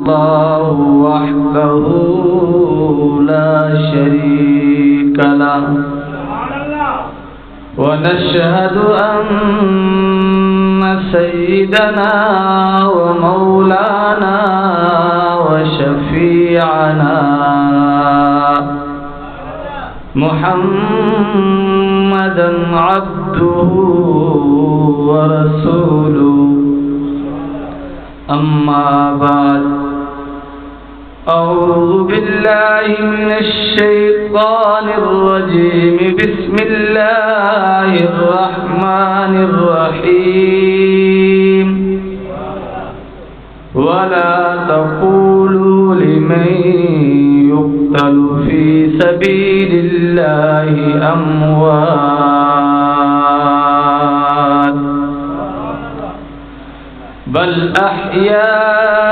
الله وحده لا شريك له ونشهد أن سيدنا ومولانا وشفيعنا محمدا عبده ورسوله أما بعد أعوذ بالله من الشيطان الرجيم بسم الله الرحمن الرحيم ولا تقولوا لمن يقتل في سبيل الله أموات بل أحياء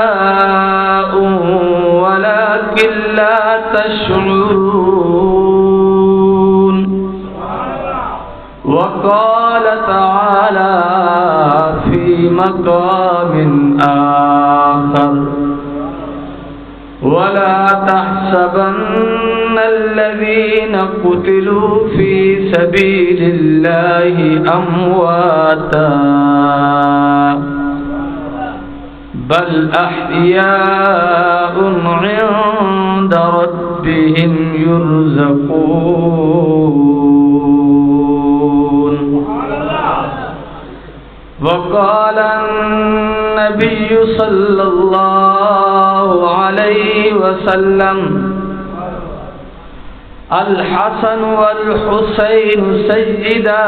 ولكن لا تشعرون وقال تعالى في مقام آخر ولا تحسبن الذين قتلوا في سبيل الله أمواتا بل أحياء عند ربهم يرزقون وقال النبي صلى الله عليه وسلم الحسن والحسين سيدا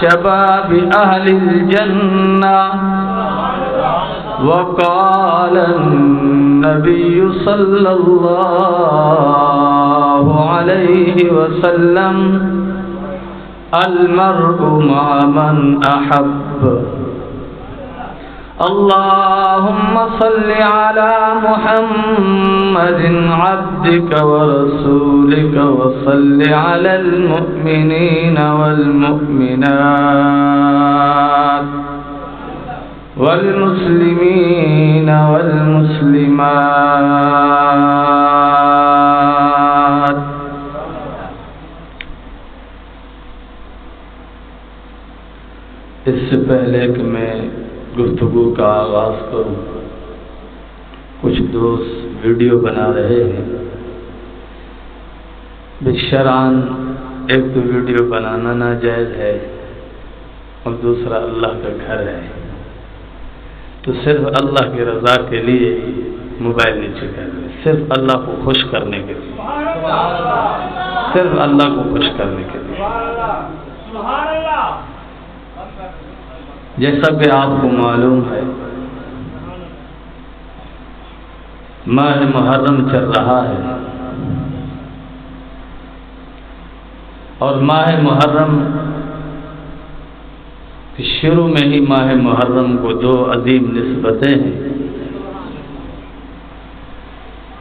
شباب أهل الجنة وقال النبي صلى الله عليه وسلم المرء مع من أحب اللهم صل على محمد عبدك ورسولك وصل على المؤمنين والمؤمنات والمسلمين والمسلمات اس سے پہلے کہ میں گفتگو کا آغاز کروں کچھ دوست ویڈیو بنا رہے ہیں شرعاً ایک تو ویڈیو بنانا ناجائز ہے اور دوسرا اللہ کا گھر ہے تو صرف اللہ کی رضا کے لیے موبائل نیچے کر دیں صرف اللہ کو خوش کرنے کے لیے صرف اللہ کو خوش کرنے کے لیے جیسا کہ آپ کو معلوم ہے ماہ محرم چل رہا ہے اور ماہ محرم شروع میں ہی ماہ محرم کو دو عظیم نسبتیں ہیں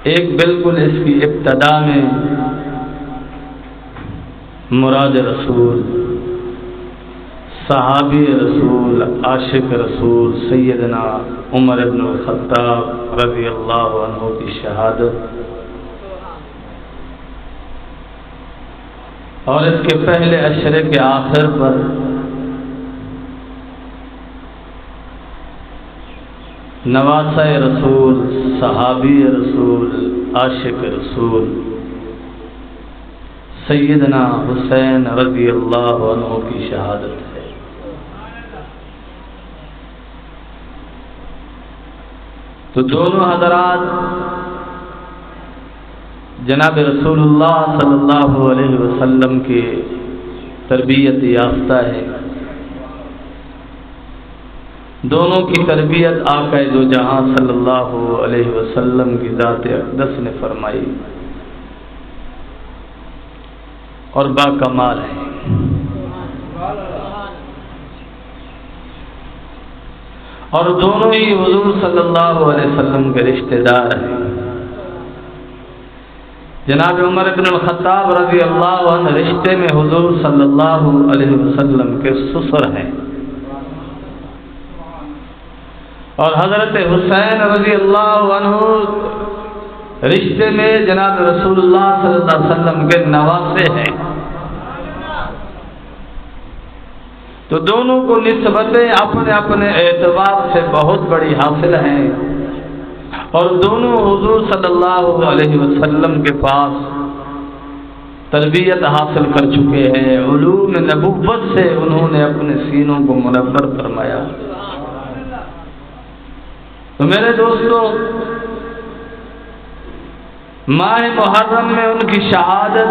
ایک بالکل اس کی ابتدا میں مراد رسول صحابی رسول عاشق رسول سیدنا عمر بن الخطاب رضی اللہ عنہ کی شہادت اور اس کے پہلے عشرے کے آخر پر نواسہ رسول صحابی رسول عاشق رسول سیدنا حسین رضی اللہ عنہ کی شہادت ہے تو دونوں حضرات جناب رسول اللہ صلی اللہ علیہ وسلم کی تربیت یافتہ ہے دونوں کی تربیت آقا دو جہاں صلی اللہ علیہ وسلم کی ذات اقدس نے فرمائی اور باکمال ہے اور دونوں ہی حضور صلی اللہ علیہ وسلم کے رشتہ دار ہیں جناب عمر بن الخطاب رضی اللہ عنہ رشتے میں حضور صلی اللہ علیہ وسلم کے سسر ہیں اور حضرت حسین رضی اللہ عنہ رشتے میں جناب رسول اللہ صلی اللہ علیہ وسلم کے نواسے ہیں، تو دونوں کو نسبتیں اپنے اپنے اعتبار سے بہت بڑی حاصل ہیں، اور دونوں حضور صلی اللہ علیہ وسلم کے پاس تربیت حاصل کر چکے ہیں، علوم نبوت سے انہوں نے اپنے سینوں کو منور فرمایا۔ تو میرے دوستو، ماہ محرم میں ان کی شہادت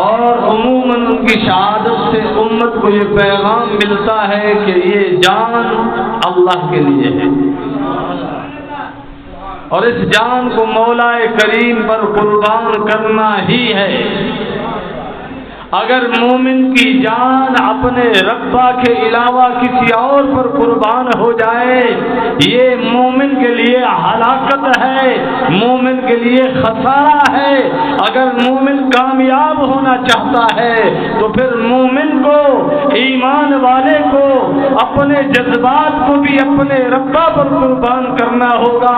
اور عموماً ان کی شہادت سے امت کو یہ پیغام ملتا ہے کہ یہ جان اللہ کے لیے ہے، اور اس جان کو مولا کریم پر قربان کرنا ہی ہے۔ اگر مومن کی جان اپنے ربا کے علاوہ کسی اور پر قربان ہو جائے، یہ مومن کے لیے ہلاکت ہے، مومن کے لیے خسارہ ہے۔ اگر مومن کامیاب ہونا چاہتا ہے تو پھر مومن کو، ایمان والے کو، اپنے جذبات کو بھی اپنے ربا پر قربان کرنا ہوگا،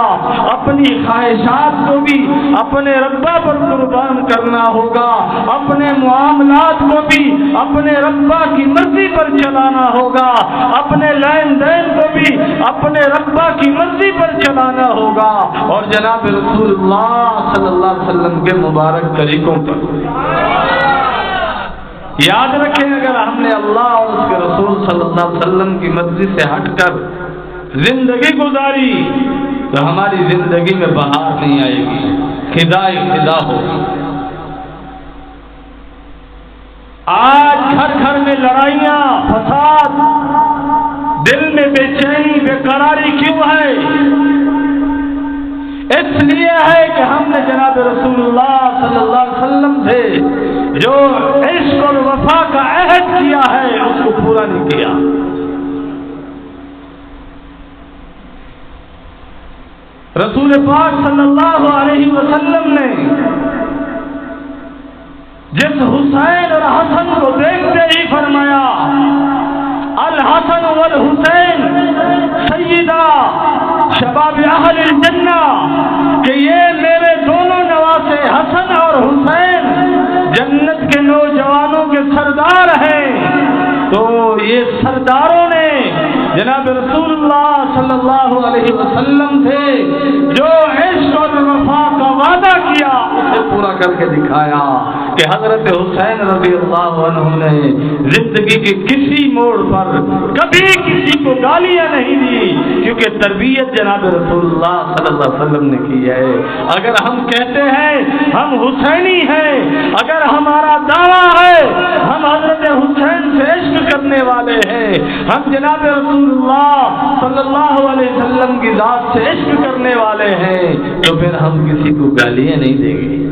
اپنی خواہشات کو بھی اپنے ربا پر قربان کرنا ہوگا، اپنے معاملات کو بھی اپنے ربا کی مرضی پر چلانا ہوگا، اپنے لین دین کو بھی اپنے ربا کی مرضی پر چلانا ہوگا، اور جناب رسول اللہ صلی اللہ علیہ وسلم کے مبارک طریقوں پر۔ یاد رکھیں، اگر ہم نے اللہ اور اس کے رسول صلی اللہ علیہ وسلم کی مرضی سے ہٹ کر زندگی گزاری تو ہماری زندگی میں بہار نہیں آئے گی، خدا ہوگی۔ آج گھر گھر میں لڑائیاں، فساد، دل میں بے چینی، بے قراری کیوں ہے؟ اس لیے ہے کہ ہم نے جناب رسول اللہ صلی اللہ علیہ وسلم سے جو عشق اور وفا کا عہد کیا ہے اس کو پورا نہیں کیا۔ رسول پاک صلی اللہ علیہ وسلم نے جس حسین اور حسن کو دیکھتے ہی فرمایا، الحسن والحسین سیدہ شباب اہل الجنہ، کہ یہ میرے دونوں نواسے حسن اور حسین جنت کے نوجوانوں کے سردار ہیں۔ تو یہ سرداروں نے جناب رسول اللہ صلی اللہ علیہ وسلم سے جو عشق اور وفا کا وعدہ کیا اسے پورا کر کے دکھایا کہ حضرت حسین رضی اللہ عنہ نے زندگی کے کسی موڑ پر کبھی کسی کو گالیاں نہیں دی، کیونکہ تربیت جناب رسول اللہ صلی اللہ علیہ وسلم نے کی ہے۔ اگر ہم کہتے ہیں ہم حسینی ہیں، اگر ہمارا دعویٰ ہے ہم حضرت حسین سے عشق کرنے والے ہیں، ہم جناب رسول اللہ صلی اللہ علیہ وسلم کی ذات سے عشق کرنے والے ہیں، تو پھر ہم کسی کو گالیاں نہیں دیں گے۔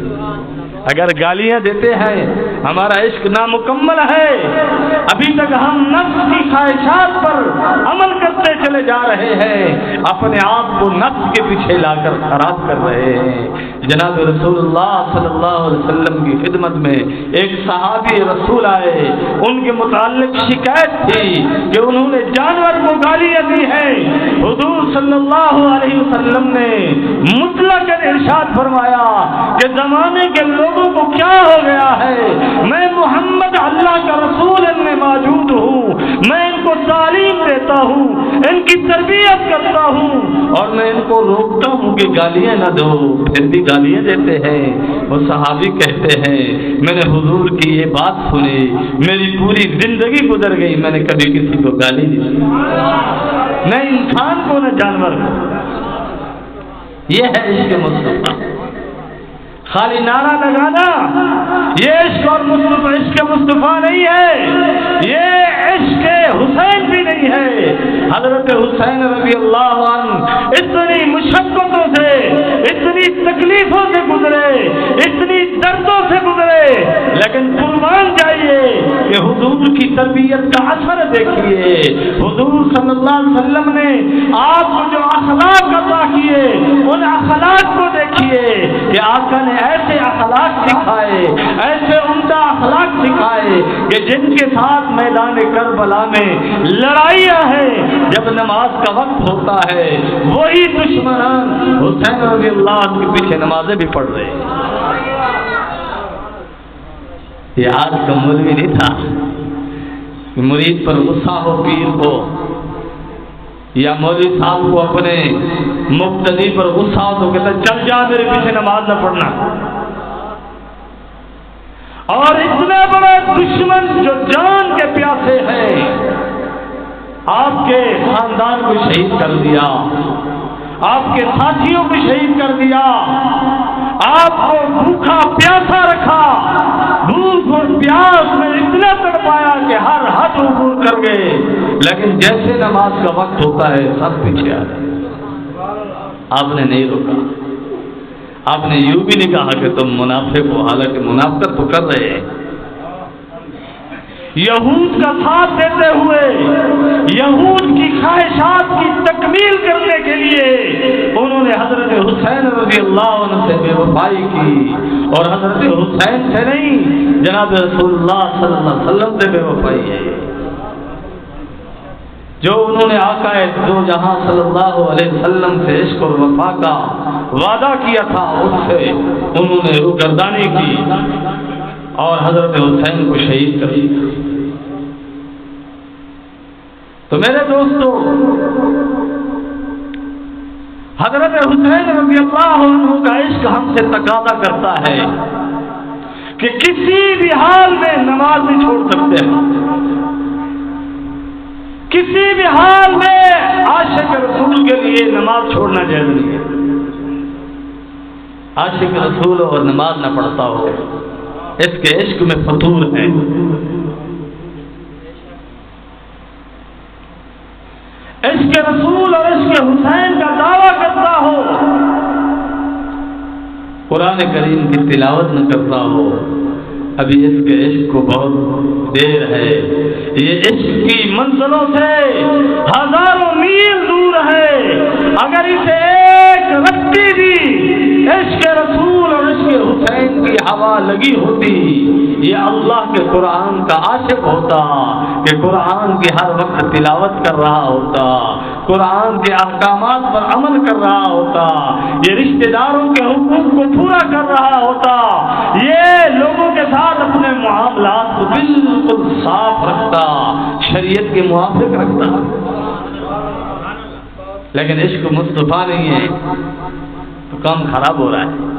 اگر گالیاں دیتے ہیں ہمارا عشق نامکمل ہے، ابھی تک ہم نفس کی خواہشات پر عمل کرتے چلے جا رہے ہیں، اپنے آپ کو نفس کے پیچھے لا کر خراب کر رہے ہیں۔ جناب رسول اللہ صلی اللہ علیہ وسلم کی خدمت میں ایک صحابی رسول آئے، ان کے متعلق شکایت تھی کہ انہوں نے جانور کو گالیاں دی ہیں۔ حضور صلی اللہ علیہ وسلم نے مطلق ارشاد فرمایا کہ زمانے کے لوگوں کو کیا ہو گیا ہے، میں محمد اللہ کا رسول ان میں موجود ہوں، میں ان کو تعلیم دیتا ہوں، ان کی تربیت کرتا ہوں، اور میں ان کو روکتا ہوں کہ گالیاں نہ دو، پھر بھی گالیاں دیتے ہیں۔ وہ صحابی کہتے ہیں میں نے حضور کی یہ بات سنی، میری پوری زندگی گزر گئی، میں نے کبھی کسی کو گالی نہیں دی، نہ انسان کو نہ جانور کو۔ یہ ہے عشق مصطفیٰ۔ خالی نعرہ لگانا یہ عشق اور عشق مصطفیٰ نہیں ہے، یہ عشق حسین بھی نہیں ہے۔ حضرت حسین رضی اللہ عنہ اتنی مشقتوں سے، اتنی تکلیفوں سے گزرے، اتنی دردوں سے گزرے، لیکن قربان جائیے کہ حضور کی تربیت کا اثر دیکھیے۔ حضور صلی اللہ علیہ وسلم نے آپ کو جو اخلاق عطا کیے ان اخلاق کو دیکھیے۔ دیکھیے کہ آقا نے ایسے اخلاق سکھائے، ایسے عمدہ اخلاق سکھائے کہ جن کے ساتھ میدان کربلا میں لڑائیاں ہیں، جب نماز کا وقت ہوتا ہے وہی دشمنان حسین رضی اللہ عنہ کے پیچھے نمازیں بھی پڑھ رہے ہیں۔ یہ آج کا مولوی نہیں تھا کہ مرید پر غصہ ہو، پیر کو یا مولوی صاحب کو اپنے مقتدی پر غصہ ہو تو کہتا چل جا میرے پیچھے نماز نہ پڑھنا۔ اور اتنے بڑے دشمن جو جان کے پیاسے ہیں، آپ کے خاندان کو شہید کر دیا، آپ کے ساتھیوں کو شہید کر دیا، آپ کو بھوکا پیاسا رکھا، بھوک اور پیاس میں اتنا تڑپایا کہ ہر حد عبور کر گئے، لیکن جیسے نماز کا وقت ہوتا ہے سب پیچھے آ گئے۔ آپ نے نہیں روکا، آپ نے یوں بھی نہیں کہا کہ تم منافق ہو، حالانکہ منافقت تو کر رہے ہیں۔ یہود کا ساتھ دیتے ہوئے، یہود کی خواہشات کی تکمیل کرنے کے لیے انہوں نے حضرت حسین رضی اللہ عنہ سے بے وفائی کی، اور حضرت حسین سے نہیں، جناب رسول اللہ صلی اللہ علیہ وسلم سے بے وفائی ہے۔ جو انہوں نے آقا دو جہاں صلی اللہ علیہ وسلم سے عشق اور وفا کا وعدہ کیا تھا، اس سے انہوں نے روگردانی کی اور حضرت حسین کو شہید کر دیا۔ تو میرے دوستو، حضرت حسین رضی اللہ عنہ کا عشق ہم سے تقاضا کرتا ہے کہ کسی بھی حال میں نماز نہیں چھوڑ سکتے ہیں، کسی بھی حال میں عاشق رسول کے لیے نماز چھوڑنا جائز نہیں ہے۔ عاشق رسول اور نماز نہ پڑھتا ہو، اس کے عشق میں فطور ہے۔ عشق رسول اور عشق حسین کا دعویٰ کرتا ہو، قرآن کریم کی تلاوت نہ کرتا ہو، ابھی اس کے عشق کو بہت دیر ہے۔ یہ عشق کی منزلوں سے ہزاروں میل دور ہے۔ اگر اسے ایک رتی بھی عشق رسول اور عشق حسین کی ہوا لگی ہوتی، یہ اللہ کے قرآن کا عاشق ہوتا کہ قرآن کی ہر وقت تلاوت کر رہا ہوتا، قرآن کے احکامات پر عمل کر رہا ہوتا، یہ رشتہ داروں کے حقوق کو پورا کر رہا ہوتا، یہ لوگوں کے ساتھ اپنے معاملات کو بالکل صاف رکھتا، شریعت کے موافق رکھتا۔ لیکن عشق مصطفیٰ نہیں ہے تو کام خراب ہو رہا ہے۔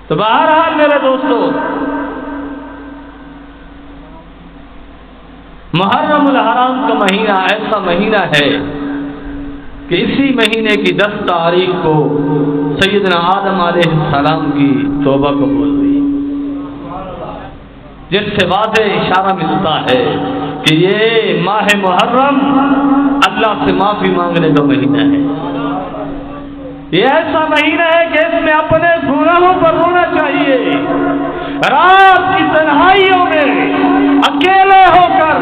تو بہرحال میرے دوستو، محرم الحرام کا مہینہ ایسا مہینہ ہے کہ اسی مہینے کی 10 تاریخ کو سیدنا آدم علیہ السلام کی توبہ قبول ہوئی، جس سے واضح اشارہ ملتا ہے کہ یہ ماہ محرم اللہ سے معافی مانگنے کا مہینہ ہے۔ یہ ایسا مہینہ ہے کہ اس میں اپنے گناہوں پر رونا چاہیے، رات کی تنہائیوں میں اکیلے ہو کر،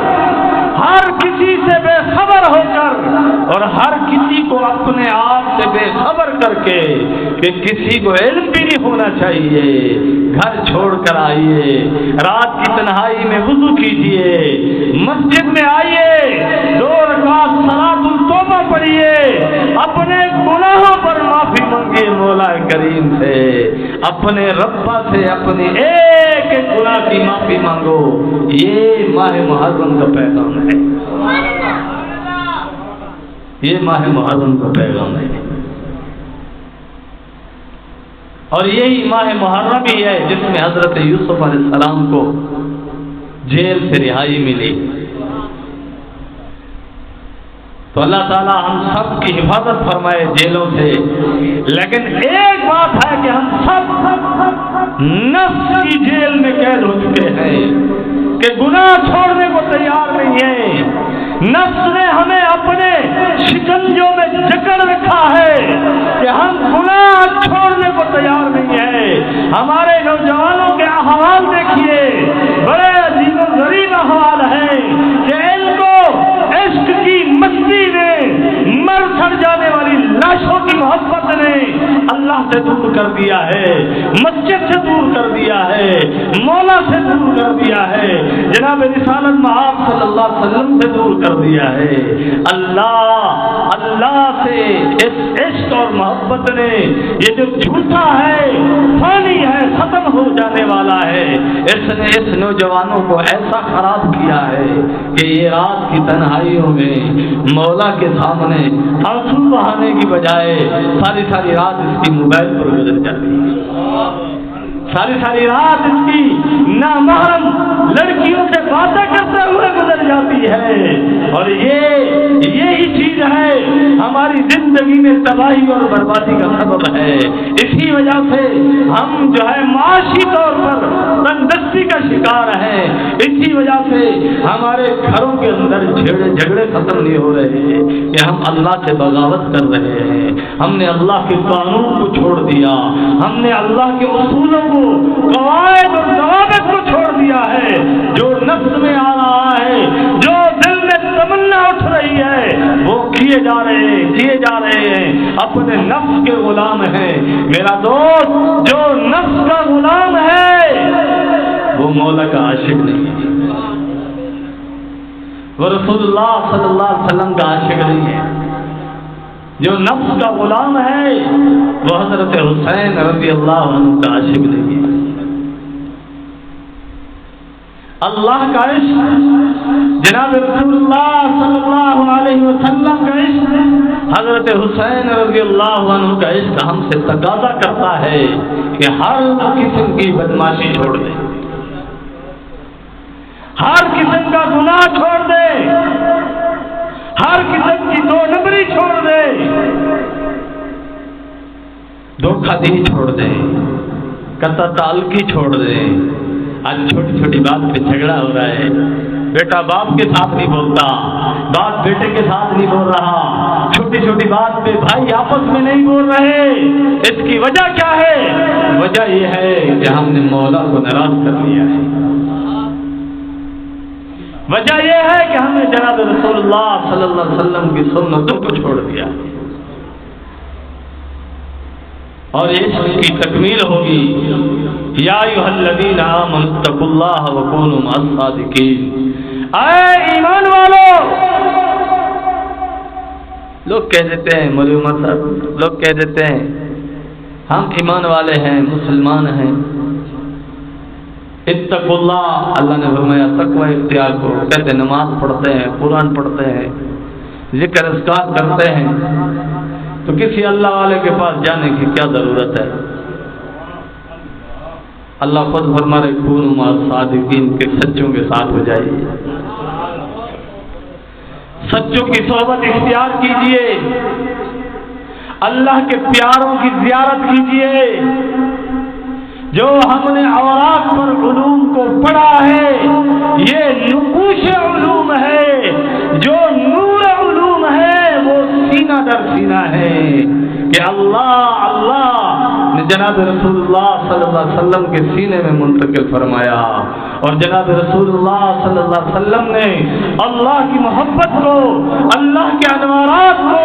ہر کسی سے بے خبر ہو کر، اور ہر کسی کو اپنے آپ سے بے خبر کر کے کہ کسی کو علم بھی نہیں ہونا چاہیے، گھر چھوڑ کر آئیے، رات کی تنہائی میں وضو کیجیے، مسجد میں آئیے، 2 رکعت صلاۃ التوبہ پڑھیے، اپنے گناہوں پر معافی مانگیے مولا کریم سے، اپنے ربا سے اپنے ایک ایک گناہ کی معافی مانگو۔ یہ ماہ محرم کا پیغام ہے، یہ ماہ محرم کا پیغام ہے، اور یہی ماہ محرم ہی ہے جس میں حضرت یوسف علیہ السلام کو جیل سے رہائی ملی۔ تو اللہ تعالیٰ ہم سب کی حفاظت فرمائے جیلوں سے، لیکن ایک بات ہے کہ ہم سب نفس کی جیل میں قید ہو چکے ہیں کہ گناہ چھوڑنے کو تیار نہیں ہے۔ نفس نے ہمیں اپنے شکنجوں میں جکڑ رکھا ہے کہ ہم گناہ چھوڑنے کو تیار نہیں ہے۔ ہمارے نوجوانوں کے احوال دیکھیے، بڑے عجیب و غریب احوال ہیں کہ ان کو عشق کی مستی میں مر سڑ جانے والی سے دور کر دیا ہے، مسجد سے دور کر دیا ہے، مولا سے دور کر دیا ہے، جناب رسالت مآب صلی اللہ علیہ وسلم سے دور کر دیا ہے۔ اللہ سے اس عشق اور محبت نے یہ جو جھوٹا ہے، فانی ہے، ختم ہو جانے والا ہے، اس نے اس نوجوانوں کو ایسا خراب کیا ہے کہ یہ رات کی تنہائیوں میں مولا کے سامنے آنسو بہانے کی بجائے ساری ساری رات اس کی موبائل پر گزر جاتی ہے، ساری رات اس کی نامحرم لڑکیوں سے باتیں کرتے ہوئے گزر جاتی ہے، اور یہی چیز ہے ہماری زندگی میں تباہی اور بربادی کا سبب ہے۔ اسی وجہ سے ہم جو ہے معاشی طور پر تنگدستی کا شکار ہیں، اسی وجہ سے ہمارے گھروں کے اندر جھگڑے ختم نہیں ہو رہے ہیں کہ ہم اللہ سے بغاوت کر رہے ہیں، ہم نے اللہ کے قانون کو چھوڑ دیا، ہم نے اللہ کے اصولوں کو، قواعد اور ضوابط کو چھوڑ دیا ہے، جو نفس میں آ رہا ہے، جو دل میں تمنا اٹھ رہی ہے، وہ کیے جا رہے ہیں، اپنے نفس کے غلام ہیں۔ میرا دوست، جو نفس کا غلام ہے وہ مولا کا عاشق نہیں ہے، وہ رسول اللہ صلی اللہ علیہ وسلم کا عاشق نہیں ہے۔ جو نفس کا غلام ہے وہ حضرت حسین رضی اللہ عنہ کا عاشق نہیں ہے۔ اللہ کا عشق، جناب رسول اللہ صلی اللہ علیہ وسلم کا عشق، حضرت حسین رضی اللہ عنہ کا عشق ہم سے تقاضا کرتا ہے کہ ہر قسم کی بدماشی چھوڑ دیں، ہر قسم کا گناہ چھوڑ دیں، ہر قسم کی دو نمبری چھوڑ دیں، دھوکہ دہی چھوڑ دیں، قطع تعلقی چھوڑ دیں۔ آج چھوٹی چھوٹی بات پہ جھگڑا ہو رہا ہے، بیٹا باپ کے ساتھ نہیں بولتا، باپ بیٹے کے ساتھ نہیں بول رہا، چھوٹی چھوٹی بات پہ بھائی آپس میں نہیں بول رہے۔ اس کی وجہ کیا ہے؟ وجہ یہ ہے کہ ہم نے مولا کو ناراض کر لیا ہے، وجہ یہ ہے کہ ہم نے جناب رسول اللہ صلی اللہ علیہ وسلم کی سنتوں کو چھوڑ دیا، اور عشق کی تکمیل ہوگی۔ یا ایھا الذین آمنوا اتقوا اللہ وکونوا مع الصادقین، اے ایمان والو، لوگ کہہ دیتے ہیں، مولوی عمر صاحب لوگ کہہ دیتے ہیں ہم ایمان والے ہیں، مسلمان ہیں، اتقوا اللہ، اللہ نے فرمایا تقوی اختیار کرو، کہتے نماز پڑھتے ہیں، قرآن پڑھتے ہیں، ذکر اذکار کرتے ہیں، تو کسی اللہ والے کے پاس جانے کی کیا ضرورت ہے؟ اللہ خود فرما رہے کونوا مع الصادقین، کے سچوں کے ساتھ ہو جائیے، سچوں کی صحبت اختیار کیجیے، اللہ کے پیاروں کی زیارت کیجیے۔ جو ہم نے اوراق پر علوم کو پڑھا ہے، یہ نقوش علوم ہے، جو نور علوم ہے وہ سینہ در سینہ ہے کہ اللہ نے جناب رسول اللہ صلی اللہ علیہ وسلم کے سینے میں منتقل فرمایا، اور جناب رسول اللہ صلی اللہ علیہ وسلم نے اللہ کی محبت کو، اللہ کے انوارات کو،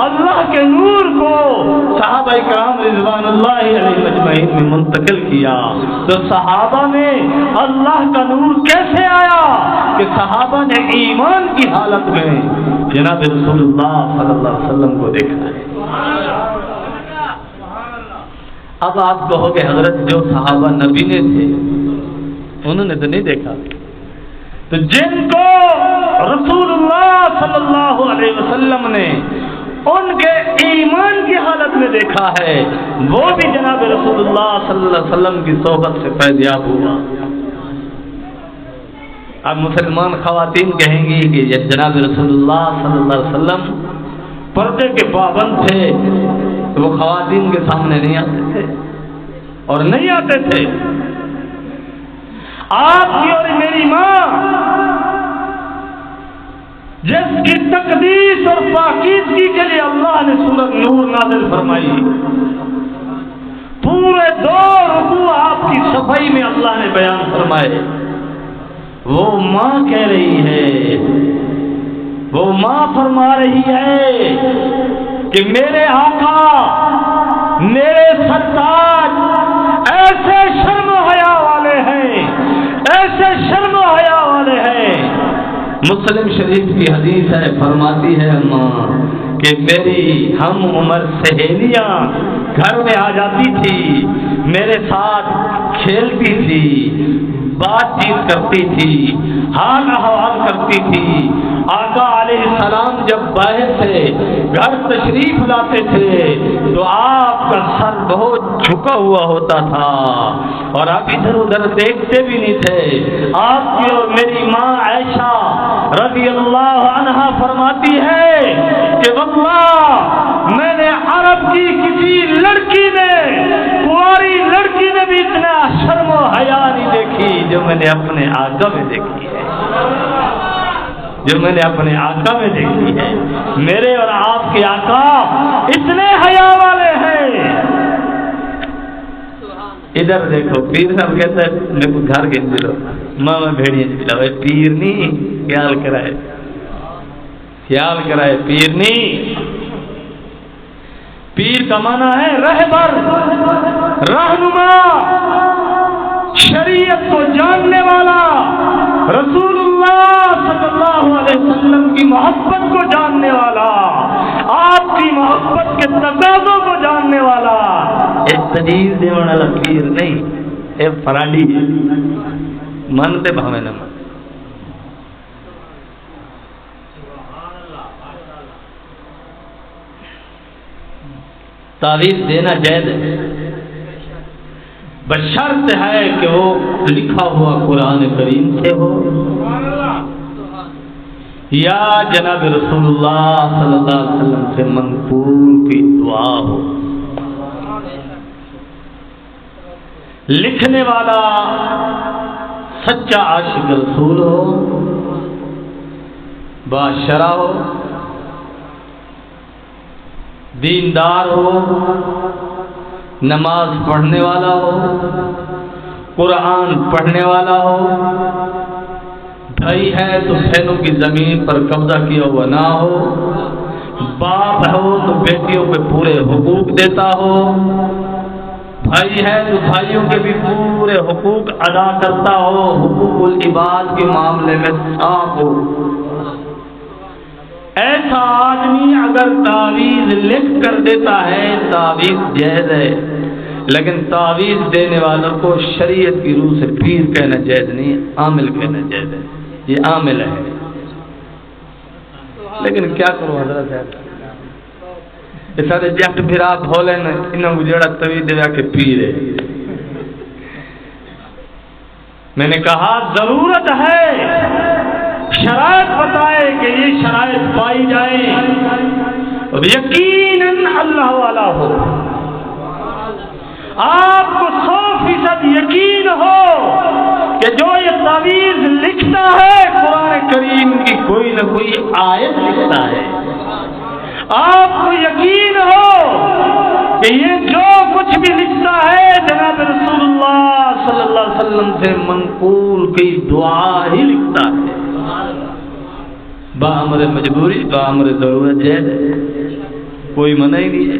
اللہ کے نور کو صحابہ کرام رضوان اللہ علیہم اجمعین میں منتقل کیا۔ تو صحابہ میں اللہ کا نور کیسے آیا کہ صحابہ نے ایمان کی حالت میں جناب رسول اللہ صلی اللہ علیہ وسلم کو دیکھا ہے۔ اب آپ کہو کہ حضرت جو صحابہ نبی نے تھے انہوں نے تو نہیں دیکھا، تو جن کو رسول اللہ صلی اللہ علیہ وسلم نے ان کے ایمان کی حالت میں دیکھا ہے، وہ بھی جناب رسول اللہ صلی اللہ علیہ وسلم کی صحبت سے فیضیاب ہوا۔ اب مسلمان خواتین کہیں گی کہ جناب رسول اللہ صلی اللہ علیہ وسلم پردے کے پابند تھے، تو وہ خواتین کے سامنے نہیں آتے تھے اور نہیں آتے تھے۔ آپ کی اور میری ماں جس کی تقدیس اور پاکیزگی کے لیے اللہ نے سورۃ نور نازل فرمائی، پورے 2 رکوع آپ کی صفائی میں اللہ نے بیان فرمائے، وہ ماں کہہ رہی ہے، وہ ماں فرما رہی ہے کہ میرے آقا میرے سرتاج ایسے شرم و حیا والے ہیں، ایسے شرم و حیا والے ہیں۔ مسلم شریف کی حدیث ہے، فرماتی ہے اماں کہ میری ہم عمر سہیلیاں گھر میں آ جاتی تھی، میرے ساتھ کھیلتی تھی، بات چیت کرتی تھی، حال احوال کرتی تھی۔ آقا علیہ السلام جب باہر سے گھر تشریف لاتے تھے تو آپ کا سر بہت جھکا ہوا ہوتا تھا اور آپ ادھر ادھر دیکھتے بھی نہیں تھے۔ آپ کی اور میری ماں عائشہ رضی اللہ عنہا فرماتی ہے کہ واللہ میں نے عرب کی کسی لڑکی میں، کنواری لڑکی میں بھی اتنا شرم و حیا نہیں دیکھی جو میں نے اپنے آقا میں دیکھی ہے، جو میں نے اپنے آقا میں دیکھی ہے۔ میرے اور آپ کے آقا اتنے حیا والے ہیں۔ ادھر دیکھو، پیر صاحب کہتا ہے میرے کو گھر کے دلو ماما بھیڑیاں دلا، پیر نہیں، خیال کرائے، خیال کرائے، پیر نہیں۔ پیر کا معنی ہے رہبر، رہنما، شریعت کو جاننے والا، رسول اللہ صلی اللہ علیہ وسلم کی محبت کو جاننے والا، آپ کی محبت کے تقاضوں کو جاننے والا۔ ایک تجیز دینے والا پیر نہیں، ایک فراڈی ہے، مانتے بھاوے نہ مان۔ تعویذ دینا جائز ہے، بشرط ہے کہ وہ لکھا ہوا قرآن کریم سے ہو یا جناب رسول اللہ صلی اللہ علیہ وسلم سے منقول کی دعا ہو۔ لکھنے والا سچا عاشق رسول ہو، باشرع ہو، دیندار ہو، نماز پڑھنے والا ہو، قرآن پڑھنے والا ہو، بھائی ہے تو بہنوں کی زمین پر قبضہ کیا ہوا نہ ہو، باپ ہو تو بیٹیوں پہ پورے حقوق دیتا ہو، بھائی ہے تو بھائیوں کے بھی پورے حقوق ادا کرتا ہو، حقوق العباد کے معاملے میں صاف ہو۔ ایسا آدمی اگر تعویذ لکھ کر دیتا ہے تعویذ جائز ہے، لیکن تعویذ دینے والوں کو شریعت کی روح سے پیر کہنا جائز نہیں ہے، عامل کہنا جائز ہے، یہ عامل ہے۔ لیکن کیا کرو حضرت ہے، یہ سارے جٹ پھر آپ بولے نا انہوں کو جڑا تعویذ دے کے پیر ہے۔ میں نے کہا ضرورت ہے شرائط بتائے کہ یہ شرائط پائی جائیں، یقیناً اللہ والا ہو، آپ کو 100% یقین ہو کہ جو یہ تعویذ لکھتا ہے قرآن کریم کی کوئی نہ کوئی آیت لکھتا ہے، آپ کو یقین ہو کہ یہ جو کچھ بھی لکھتا ہے جناب رسول اللہ صلی اللہ علیہ وسلم سے منقول کی دعا ہی لکھتا ہے، بامر مجبوری بامر ضرورت جائز ہے، کوئی منع ہی نہیں ہے،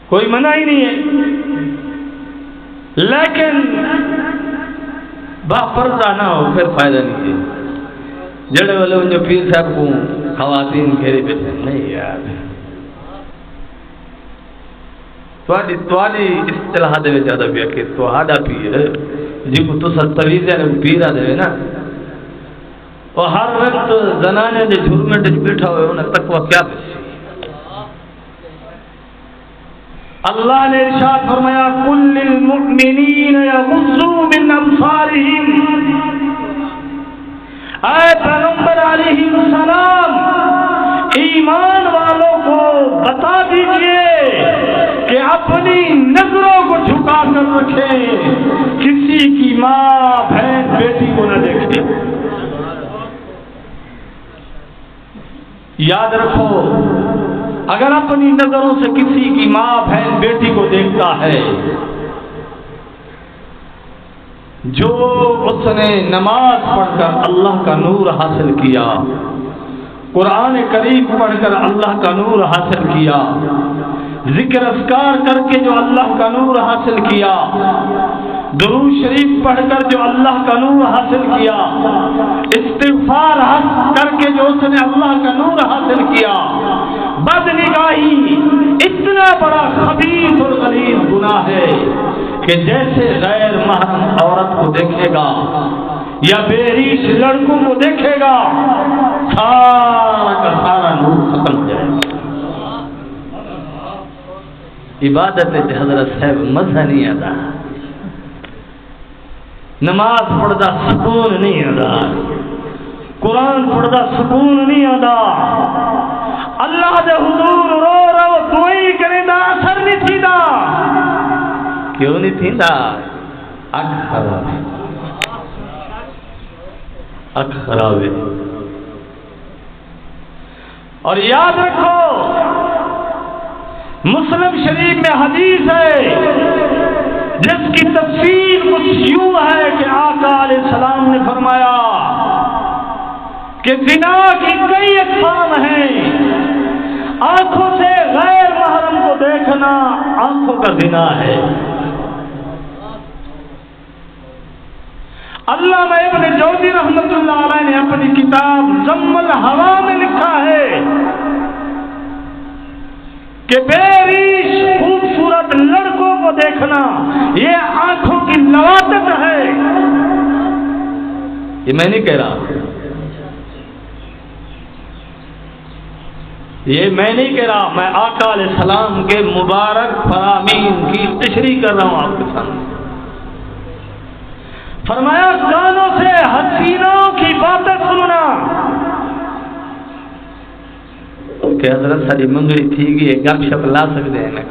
کوئی منع ہی نہیں ہے۔ لیکن باپردہ نہ ہو پھر فائدہ نہیں ہے۔ جڑے والے ان جو پیر صاحب کو خواتین گھیری پہ نہیں یار، تواڈی اصطلاح دے وچ زیادہ پیا کہ تہاڈا پیر جی کو تسا تعویذ نے پیر دے نا، اور ہر وقت زنانے دے جھرمٹ وچ بیٹھا ہوئے انہیں تقوی کیا دسی۔ اللہ نے ارشاد فرمایا قل للمؤمنین یغضوا من ابصارہم، اے پیغمبر علیہ السلام ایمان والوں کو بتا دیجئے کہ اپنی نظروں کو جھکا کر رکھیں، کسی کی ماں بہن بیٹی کو نہ دیکھیں۔ یاد رکھو اگر اپنی نظروں سے کسی کی ماں بہن بیٹی کو دیکھتا ہے، جو اس نے نماز پڑھ کر اللہ کا نور حاصل کیا، قرآن کریم پڑھ کر اللہ کا نور حاصل کیا، ذکر اذکار کر کے جو اللہ کا نور حاصل کیا، درود شریف پڑھ کر جو اللہ کا نور حاصل کیا، استغفار کر کے جو اس نے اللہ کا نور حاصل کیا، بد نگاہی اتنا بڑا خبیث اور غلیظ گناہ ہے کہ جیسے غیر محرم عورت کو دیکھے گا یا بے ریش لڑکوں کو دیکھے گا سارا کا سارا نور ختم ہو جائے گا۔ عبادت حضرت صاحب مزہ نہیں آتا، نماز پڑھدا سکون نہیں آتا، قرآن پڑھدا سکون نہیں آتا، اللہ دے حضور رو رو دعائی کریں دا اثر نہیں تھیدا۔ کیوں نہیں تھیدا؟ اکھ خراب ہے، اکھ خراب ہے۔ اور یاد رکھو مسلم شریف میں حدیث ہے جس کی تفسیر کچھ یوں ہے کہ آقا علیہ السلام نے فرمایا کہ زنا کی کئی اقسام ہیں، آنکھوں سے غیر محرم کو دیکھنا آنکھوں کا زنا ہے۔ علامہ ابن جوزی رحمۃ اللہ علیہ نے اپنی کتاب ضم الہوا میں لکھا ہے کہ بے ریش خوبصورت لڑکوں کو دیکھنا یہ آنکھوں کی لواطت ہے۔ یہ میں نہیں کہہ رہا، یہ میں نہیں کہہ رہا، میں آقا علیہ السلام کے مبارک فرامین کی تشریح کر رہا ہوں آپ کے سامنے۔ فرمایا کانوں سے حسینوں کی باتیں سننا کہ حضرت ساری منگڑی تھی گئی گپ شپ لا سکتے ہیں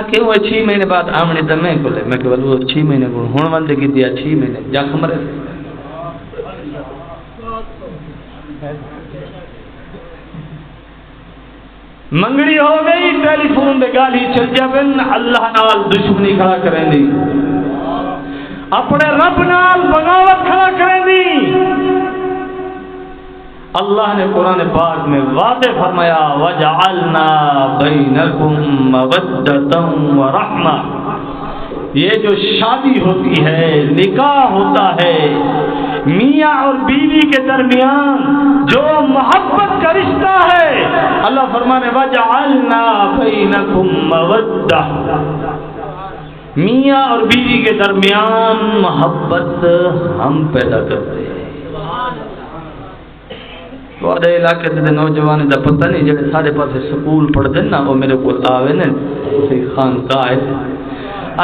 کہ وہ 6 مہینے بعد آمنے تو میں کو لے میں کہ وہ 6 مہینے کو ہون وندے کی دیا 6 مہینے جا خمرے منگڑی ہو گئی ٹیلی فون دے گالی چل جاون اللہ نال دشمنی کھڑا کریں دی، اپنے رب نال بغاوت کھڑا کریں دی۔ اللہ نے قرآن پاک میں واضح فرمایا وَجَعَلْنَا بَيْنَكُمْ مَوَدَّةً وَرَحْمَةً، یہ جو شادی ہوتی ہے، نکاح ہوتا ہے، میاں اور بیوی کے درمیان جو محبت کا رشتہ ہے، اللہ فرمانے وَجَعَلْنَا بَيْنَكُمْ مَوَدَّةً، میاں اور بیوی کے درمیان محبت ہم پیدا کرتے ہیں۔ تھوڑے علاقے دے نوجوان دا پتہ نہیں جڑے سارے پاسے سکول پڑھتے نا وہ میرے کو آوے نا اسی خانقاہ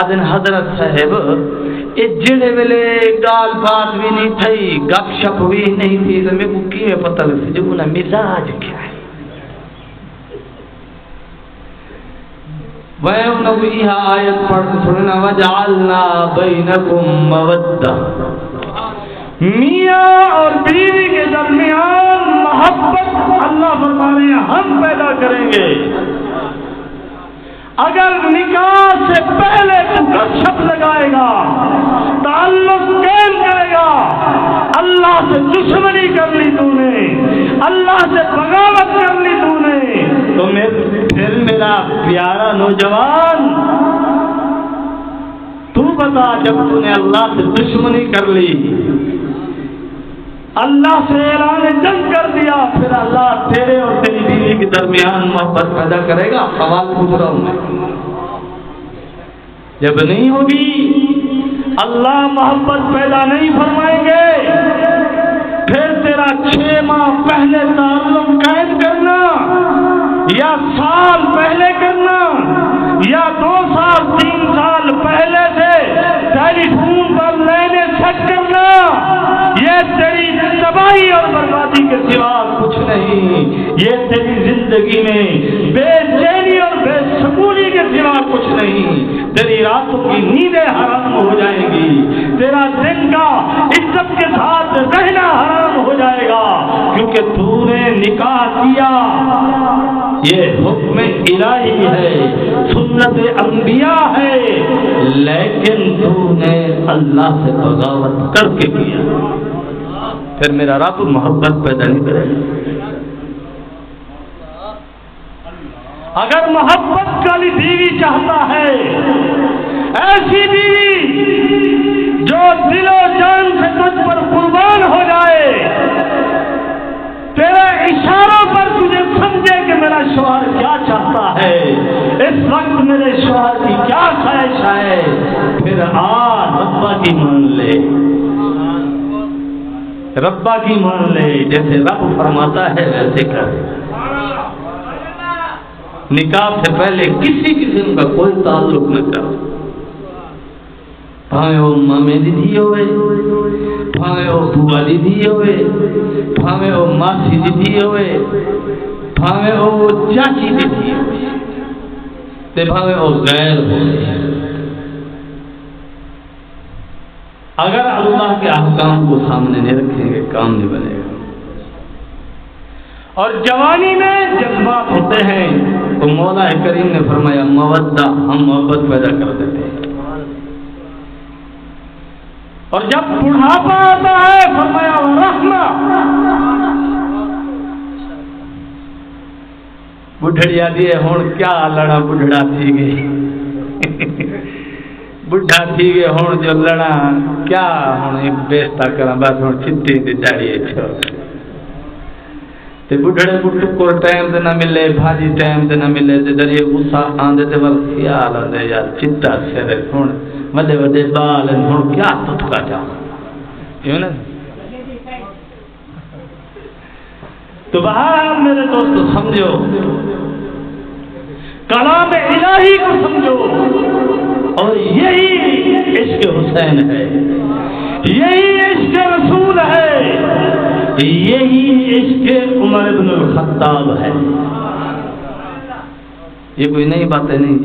آدن حضرت صاحب اے جڑے ویلے گال بات بھی نہیں تھی گپ شپ بھی نہیں تھی تو میرے کو کیویں پتہ لگ سی جو نا مزاج کیا ہے وہ انہوں یہ آیت پڑھ کے سننا وجعلنا بینکم مودہ، میاں اور بیوی کے درمیان محبت اللہ فرما رہے ہیں ہم پیدا کریں گے۔ اگر نکاح سے پہلے تو گپ شپ لگائے گا، تعلق قائم کرے گا، اللہ سے دشمنی کر لی تو نے، اللہ سے بغاوت کر لی تو نے، تو پھر میرا پیارا نوجوان تو بتا جب تو نے اللہ سے دشمنی کر لی، اللہ سے اعلان جنگ کر دیا، پھر اللہ تیرے اور تیری بیوی کے درمیان محبت پیدا کرے گا؟ سوال پوچھ رہا ہوں میں۔ جب نہیں ہوگی اللہ محبت پیدا نہیں فرمائیں گے، پھر تیرا 6 ماہ پہلے تعلق قائم کرنا یا سال پہلے کرنا یا 2 سال 3 سال پہلے سے ٹیلی فون پر لینے سیٹ کرنا، یہ تیری تباہی اور بربادی کے سوا کچھ نہیں، یہ تیری زندگی میں بے چینی اور بے سکونی کے سوا کچھ نہیں، تیری راتوں کی نیندیں حرام ہو جائیں گی، تیرا دن کا عزت کے ساتھ رہنا حرام ہو جائے گا، کیونکہ تو نے نکاح کیا، یہ حکم الہی ہے، سنت انبیاء ہے، لیکن تو نے اللہ سے بغاوت کر کے کیا۔ پھر میرا رب محبت پیدا نہیں کرے گا۔ اگر محبت والی بیوی چاہتا ہے، ایسی بیوی جو دل و جان سے تجھ پر قربان ہو جائے، تیرے اشاروں پر تجھے سمجھے کہ میرا شوہر کیا چاہتا ہے، اس وقت میرے شوہر کی کیا خواہش ہے، پھر ربا کی مان لے، ربا کی مان لے، جیسے رب فرماتا ہے ویسے کر۔ نکاح سے پہلے کسی قسم کا کوئی تعلق نہ کر، بھاوے وہ مامے دی دھی ہوئے، بھاوے وہ بوا دی دھی ہوئے، بھاوے وہ ماسی دی دھی ہوئے، بھاوے وہ چاچی دی دھی ہوئے، تے بھاوے وہ غیر ہوئے۔ اگر اللہ کے احکام کو سامنے نہیں رکھیں گے کام نہیں بنے گا۔ اور جوانی میں جذبات ہوتے ہیں تو مولا کریم نے فرمایا مودہ، ہم محبت پیدا کر دیتے ہیں۔ اور جب بڑھاپا آتا ہے فرمایا رحمہ، بڑھڑیا دیے ہون کیا لڑا بڑھڑا تھی گئی، بڑھا تھی گئے ہون جو لڑا کیا ہون ایک بیستا کرا بس ہون چھتی دی داڑی چھو تے بڑھڑے بڑھڑے کو ٹائم دے نہ ملے، بھاجی ٹائم دے نہ ملے، تے دریے غصہ آندے تے ول خیال آندے یار چتا سر ہون وڈے وڈے بال ہون کیا تتکا جا کیوں نا۔ تو بہار میرے دوستو سمجھو، کلام الہی کو سمجھو، اور یہی عشق حسین ہے، یہی عشق رسول ہے، یہی عشق عمر بن الخطاب ہے۔ یہ کوئی نئی باتیں نہیں،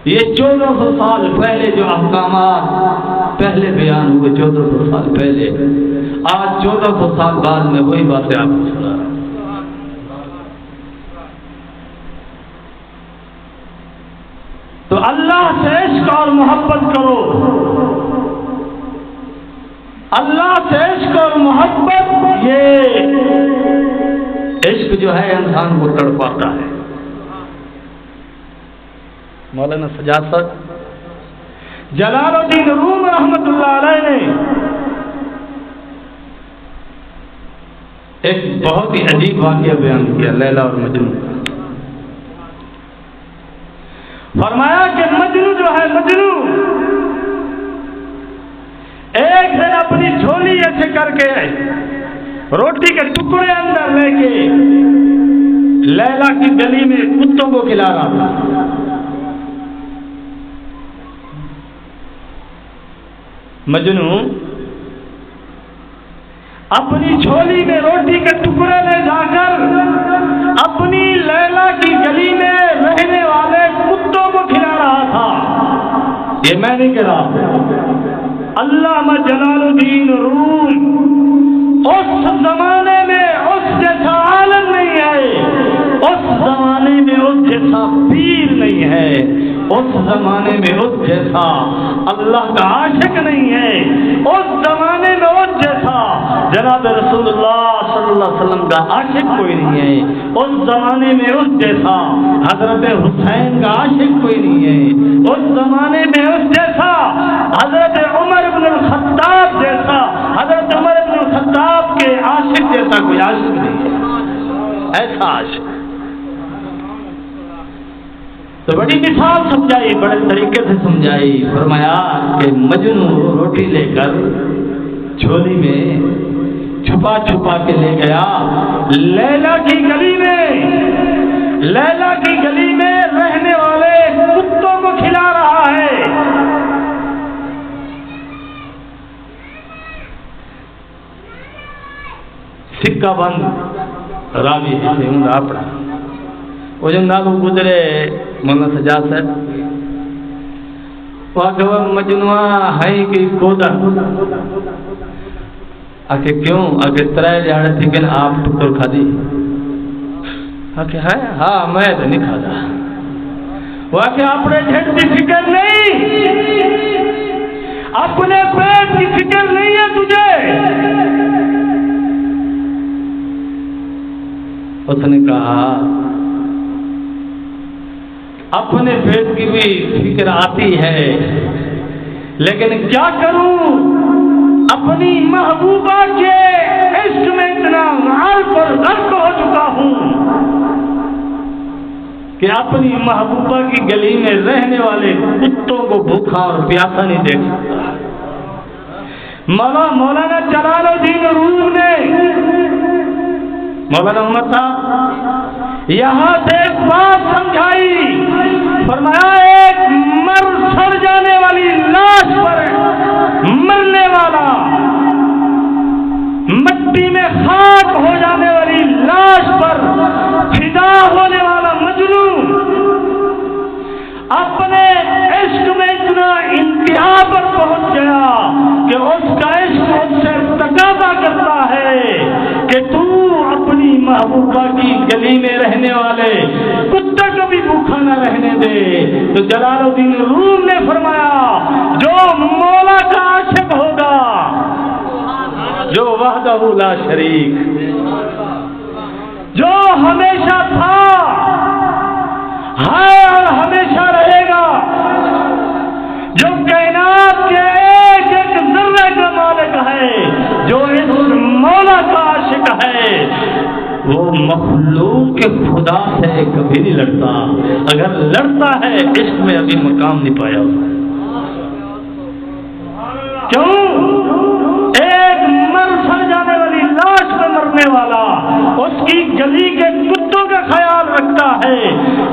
یہ 1400 سال پہلے جو احکامات پہلے بیان ہوئے 1400 سال پہلے، آج 1400 سال بعد میں وہی باتیں آپ کو سنا رہا ہوں۔ تو اللہ سے عشق اور محبت کرو، اللہ سے عشق اور محبت، یہ عشق جو ہے انسان کو تڑپاتا ہے۔ مولانا سجاد صاحب جلال الدین روم رحمت اللہ علیہ نے ایک بہت ہی عجیب واقعہ بیان کیا لیلا اور مجنون کا۔ فرمایا کہ مجنون جو ہے، مجنون ایک دن اپنی جھولی ایسے کر کے روٹی کے ٹکڑے اندر لے کے لیلا کی گلی میں کتوں کو کھلا رہا تھا۔ مجنون اپنی جھولی میں روٹی کے ٹکڑے لے جا کر اپنی لیلا کی گلی میں رہنے والے کتوں کو کھلا رہا تھا۔ یہ میں نہیں کہہ رہا، علامہ جلال الدین روم اس زمانے میں اس جیسا عالم نہیں ہے، اس زمانے میں اس جیسا پیر نہیں ہے، اس زمانے میں اس جیسا اللہ کا عاشق نہیں ہے، اس زمانے میں اس جیسا جناب رسول اللہ صلی اللہ علیہ وسلم کا عاشق کوئی نہیں ہے، اس زمانے میں اس جیسا حضرت حسین کا عاشق کوئی نہیں ہے، اس زمانے میں اس جیسا حضرت عمر بن الخطاب جیسا، حضرت عمر بن الخطاب کے عاشق جیسا کوئی عاشق نہیں ہے، ایسا عاشق۔ تو بڑی مثال سمجھائی، بڑے طریقے سے سمجھائی، فرمایا کہ مجنون روٹی لے کر جھولی میں چھپا چھپا کے لے گیا لیلا کی گلی میں، لیلا کی گلی میں رہنے والے کتوں کو کھلا رہا ہے۔ سکہ بند راوی ہے پڑا وہ جو نالو گزرے مولانا سجاد صاحب وہ مجنوا ہے کہ کودا آکے کیوں آکے ترائے جاڑے تھی کہ آپ ٹکر کھا دی آکے ہے ہاں میں تو نہیں کھا دا وہ آکے اپنے ڈھٹ کی فکر نہیں، اپنے پیٹ کی فکر نہیں ہے اس نے کہا اپنے پیٹ کی بھی فکر آتی ہے، لیکن کیا کروں، اپنی محبوبہ کے عشق میں اتنا غرق اور غرق ہو چکا ہوں کہ اپنی محبوبہ کی گلی میں رہنے والے کتوں کو بھوکا اور پیاسا نہیں دیکھ سکتا۔ مولانا جلال الدین روم نے، مولانا عمر صاحب یہاں سے ایک بات سمجھائی، فرمایا ایک مر سڑ جانے والی لاش پر مرنے والا، مٹی میں خاک ہو جانے والی لاش پر فدا ہونے والا مجنو اپنے عشق میں اتنا انتہا پر پہنچ گیا کہ اس کا عشق اس سے تقاضا کرتا ہے کہ تو اپنی محبوبہ کی گلی میں رہنے والے کتے کو بھی بھوکا نہ رہنے دے۔ تو جلال الدین روم نے فرمایا جو مولا کا عاشق ہوگا، جو وحدہ لا شریک، جو ہمیشہ تھا ہے اور ہمیشہ رہے گا، جو کائنات کے ایک ایک ذرے کا مالک ہے، جو اس مولا کا عاشق ہے، وہ مخلوق کے خدا سے کبھی نہیں لڑتا، اگر لڑتا ہے عشق میں ابھی مقام نہیں پایا۔ کیوں؟ ایک مر سڑ جانے والی لاش پہ مرنے والا اس کی گلی کے کتوں کا خیال رکھتا ہے،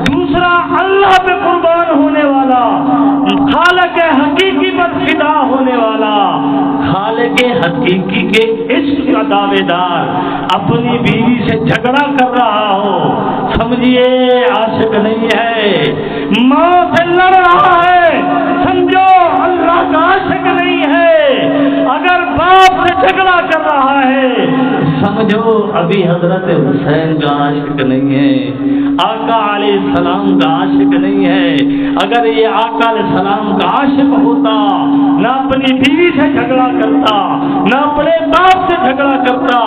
دوسرا اللہ پہ قربان ہونے والا، خالق حقیقی پر فدا ہونے والا، خالق حقیقی کے عشق کا دعوے دار اپنی بیوی سے جھگڑا کر رہا ہو، سمجھیے عاشق نہیں ہے، ماں سے لڑ رہا ہے، سمجھو اللہ کا عاشق نہیں ہے، اگر باپ سے جھگڑا کر رہا ہے سمجھو ابھی حضرت حسین کا عاشق نہیں ہے، آقا علیہ السلام کا عاشق نہیں ہے۔ اگر یہ آقا علیہ السلام کا عاشق ہوتا نہ اپنی بیوی سے جھگڑا کرتا، نہ اپنے باپ سے جھگڑا کرتا،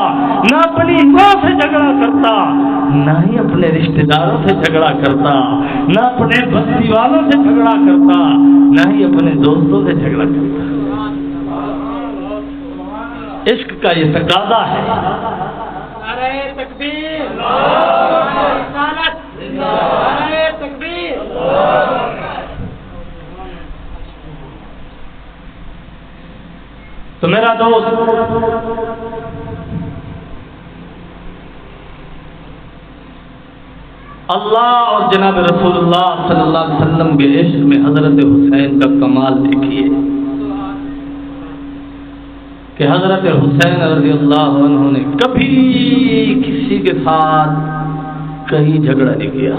نہ اپنی ماں سے جھگڑا کرتا، نہ ہی اپنے رشتہ داروں سے جھگڑا کرتا، نہ اپنے بستی والوں سے جھگڑا کرتا، نہ ہی اپنے دوستوں سے جھگڑا کرتا۔ عشق کا یہ تقاضا ہے۔ نعرہ تکبیر، نعرہ رسالت، نعرہ تکبیر۔ تو میرا دوست اللہ اور جناب رسول اللہ صلی اللہ علیہ وسلم کے عشق میں حضرت حسین کا کمال دیکھیے کہ حضرت حسین رضی اللہ عنہ نے کبھی کسی کے ساتھ کہیں جھگڑا نہیں کیا۔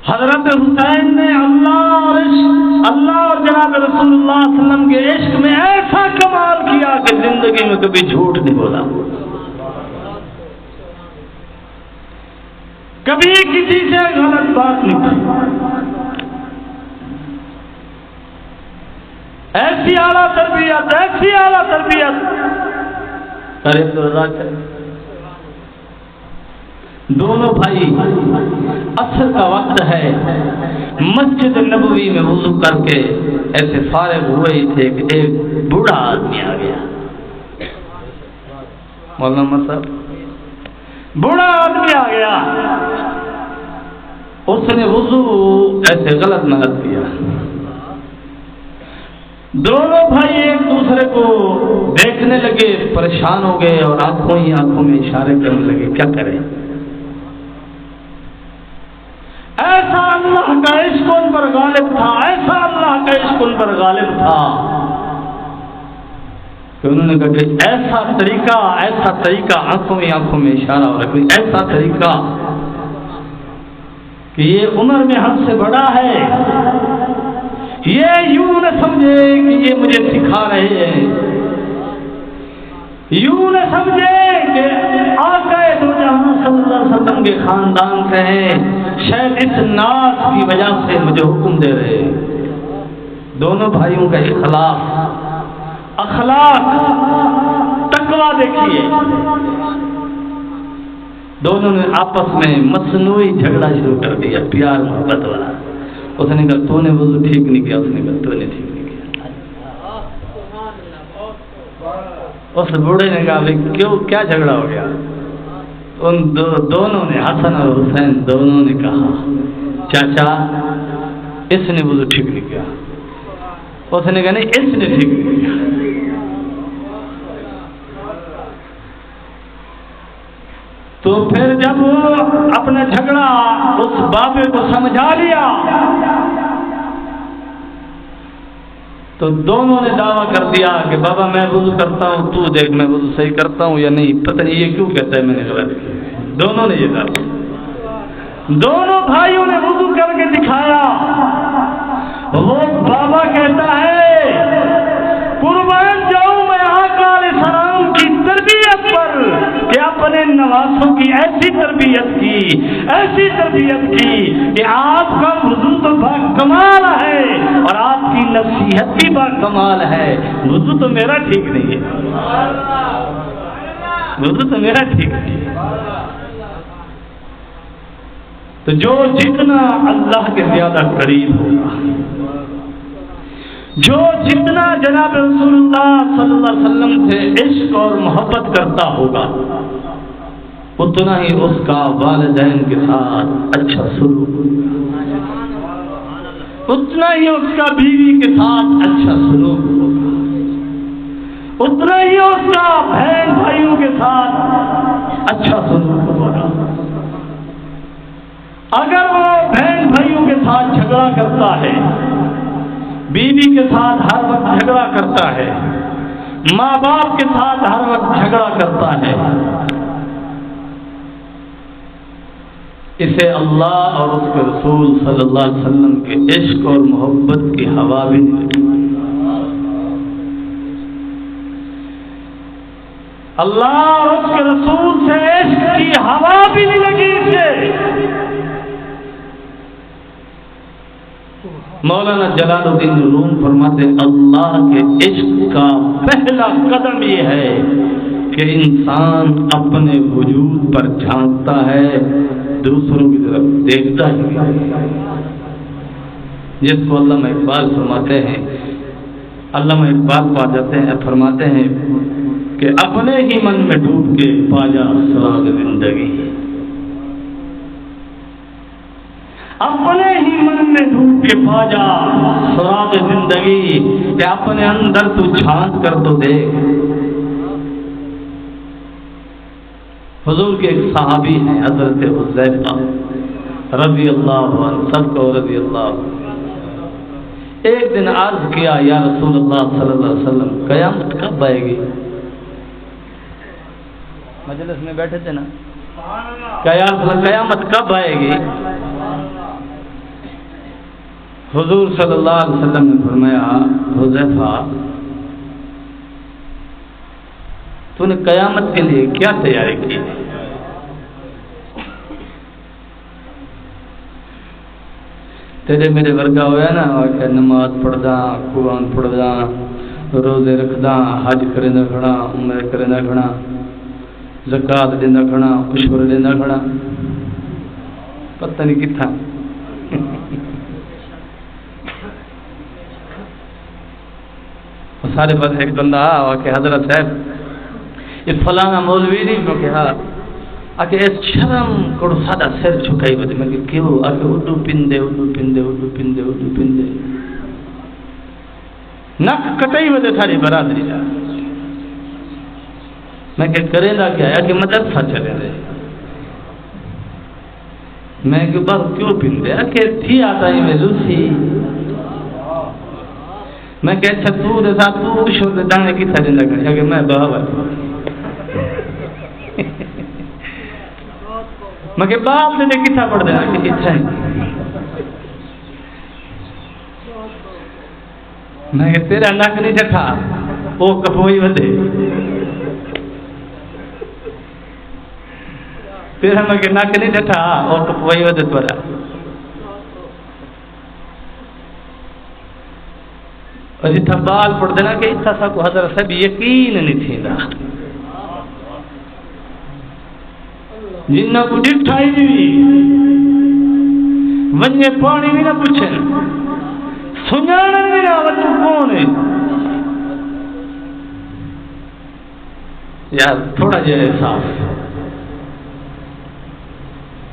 حضرت حسین نے اللہ اور جناب رسول اللہ صلی اللہ علیہ وسلم کے عشق میں ایسا کمال کیا کہ زندگی میں کبھی جھوٹ نہیں بولا، کبھی کسی سے غلط بات نہیں کی، ایسی اعلیٰ تربیت، ایسی اعلیٰ تربیت کرے تو رضا کرے۔ دونوں بھائی عصر کا وقت ہے، مسجد نبوی میں وضو کر کے ایسے فارغ ہوئے ہی تھے کہ ایک بوڑھا آدمی آ گیا۔ مولانا صاحب بوڑھا آدمی آ گیا، اس نے وضو ایسے غلط نہ کیا۔ دونوں بھائی ایک دوسرے کو دیکھنے لگے، پریشان ہو گئے اور آنکھوں میں اشارے کرنے لگے، کیا کریں؟ ایسا اللہ کا عشق ان پر غالب تھا، ایسا اللہ کا عشق ان پر غالب تھا کہ انہوں نے کہا کہ ایسا طریقہ آنکھوں میں اشارہ ہو رکھے، ایسا طریقہ کہ یہ عمر میں ہم سے بڑا ہے، یہ یوں نہ سمجھے کہ یہ مجھے سکھا رہے ہیں، یوں نہ سمجھے کہ آقا دو جہاں صلی اللہ علیہ وسلم کے خاندان سے ہیں، شاید اس ناز کی وجہ سے مجھے حکم دے رہے ہیں۔ دونوں بھائیوں کا اخلاق تقویٰ دیکھیے. دونوں نے آپس میں مصنوعی جھگڑا شروع کر دیا، پیار محبت والا. اس نے کہا تو نے وضو ٹھیک نہیں کیا، اس نے کہا تو نے ٹھیک نہیں کیا. اس بوڑھے نے کہا بھائی کیوں، کیا جھگڑا ہو گیا؟ ان دونوں نے، حسن اور حسین دونوں نے کہا چاچا اس نے وضو ٹھیک نہیں کیا. اس نے کہا نہیں اس نے ٹھیک نہیں کیا. تو پھر جب اپنا جھگڑا اس بابے کو سمجھا لیا تو دونوں نے دعویٰ کر دیا کہ بابا میں وضو کرتا ہوں، تو دیکھ میں وضو صحیح کرتا ہوں یا نہیں. پتہ نہیں یہ کیوں کہتا ہے میں نے غلط کیا. دونوں نے یہ کہا، دونوں بھائیوں نے وضو کر کے دکھایا. وہ بابا کہتا ہے قربان جاؤں میں آقا علیہ السلام کی تربیت پر کہ اپنے نواسوں کی ایسی تربیت کی کہ آپ کا وضو تو با کمال ہے اور آپ کی نصیحت بھی با کمال ہے. وضو تو میرا ٹھیک نہیں ہے، وضو تو میرا ٹھیک نہیں ہے. تو جو جتنا اللہ کے زیادہ قریب ہوگا، جو جتنا جناب رسول اللہ صلی اللہ علیہ وسلم سے عشق اور محبت کرتا ہوگا، اتنا ہی اس کا والدین کے ساتھ اچھا سلوک ہوگا، اتنا ہی اس کا بیوی کے ساتھ اچھا سلوک ہوگا، اتنا ہی اس کا بہن بھائیوں کے ساتھ اچھا سلوک ہوگا. اگر وہ بہن بھائیوں کے ساتھ جھگڑا کرتا ہے، بیوی کے ساتھ ہر وقت جھگڑا کرتا ہے، ماں باپ کے ساتھ ہر وقت جھگڑا کرتا ہے، اسے اللہ اور اس کے رسول صلی اللہ علیہ وسلم کے عشق اور محبت کی ہوا بھی نہیں لگی. اللہ اور اس کے رسول سے عشق کی ہوا بھی نہیں لگی اسے. مولانا جلال الدین روم فرماتے اللہ کے عشق کا پہلا قدم یہ ہے کہ انسان اپنے وجود پر جھانکتا ہے، دوسروں کی طرف دیکھتا ہی نہیں. جس کو علامہ اقبال فرماتے ہیں، علامہ اقبال پا جاتے ہیں، فرماتے ہیں کہ اپنے ہی من میں ڈوب کے پا جا سراغ زندگی. اپنے ہی من میں ڈوب کے پا جا سراغ زندگی، کہ اپنے اندر تو جھانک کر تو دیکھ. حضور کے ایک صحابی ہیں حضرت حذیفہ رضی اللہ عنہ، سب کو رضی اللہ عنہ. ایک دن عرض کیا یا رسول اللہ صلی اللہ علیہ وسلم قیامت کب آئے گی؟ مجلس میں بیٹھے تھے نا، قیامت کب آئے گی؟ حضور صلی اللہ علیہ وسلم نے فرمایا حذیفہ تو نے قیامت کے لیے کیا تیاری کی؟ تیرے میرے ورگا ہوا نا کہ نماز پڑھدا، قرآن پڑھدا، روزے رکھدا، حج کرنا کھڑا، عمرہ کرنا کھڑا، زکات دینا کھڑا، عشر دینا کھڑا، پتہ نہیں کتھا. سارے پاس ایک بندہ آ کہ حضرت صاحب یہ فلانا مولوی نہیں کو کہا کہ اس شرم کو سادہ سر چھکائی ہوتی. میں کہ کیوں؟ آ کہ اردو پندے اردو پندے اردو پندے اردو پندے نک کٹائی ہوتے ساری برادری جا. میں کہ کرے گا کیا ہے کہ مدرسہ چلے رہے. میں کہ بس کیوں پندے کہ تھی آتا ہی میں لوسی. میں کہ اچھا تو دے ساتھ تو شو دے دانے کی تھا زندہ کرے کہ میں بہاور. میں کہ باپ دے کتھا پڑھ دینا کہ اچھا ہے. میں کہ تیرا نک نہیں ٹھٹھا وہ کپوئی ودے تیرا. میں کہ نک نہیں ٹھٹھا وہ کپوئی ودے تورا. اور جتھا بال پڑھ دینا کہ اتھا سا کو حضرت صاحب یقین نہیں تھیندا جنہ کو ڈٹھائی دی ونجے پانی بھی نہ پوچھیں سنانا بھی نہ وچو کون ہے یار تھوڑا جہا احساس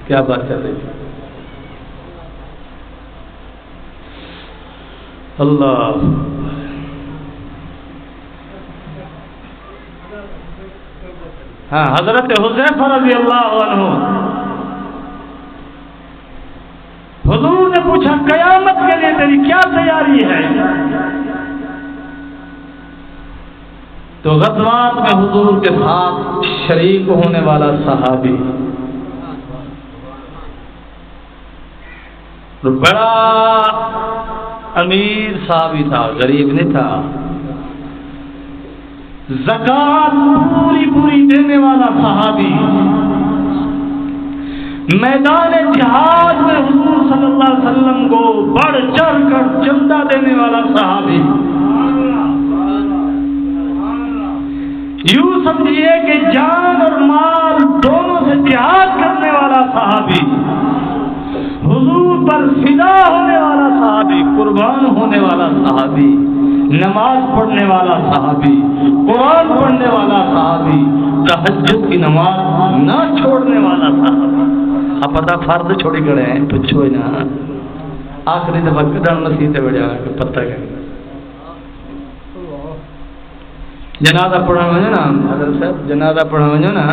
کیا بات چل رہی اللہ ہاں حضرت حذیفہ رضی اللہ عنہ حضور نے پوچھا قیامت کے لیے تیری کیا تیاری ہے تو غزوات میں حضور کے ساتھ شریک ہونے والا صحابی بڑا امیر صحابی تھا غریب نہیں تھا زکات پوری دینے والا صحابی میدان جہاد میں حضور صلی اللہ علیہ وسلم کو بڑھ چڑھ کر چندہ دینے والا صحابی یوں سمجھیے کہ جان اور مال دونوں سے جہاد کرنے والا صحابی حضور پر فدا ہونے والا صحابی قربان ہونے والا صحابی نماز پڑھنے والا صحابی قرآن پڑھنے والا صحابی تہجد کی نماز نہ چھوڑنے والا صحابی اب پتہ فرض چھوڑی گڑے ہیں پچھو ہی نا آخری دفعہ کدن مسیح بڑھیا کہ پتہ کہ جنازہ پڑھا وجو نا حضرت صاحب جنازہ پڑھا وجو نا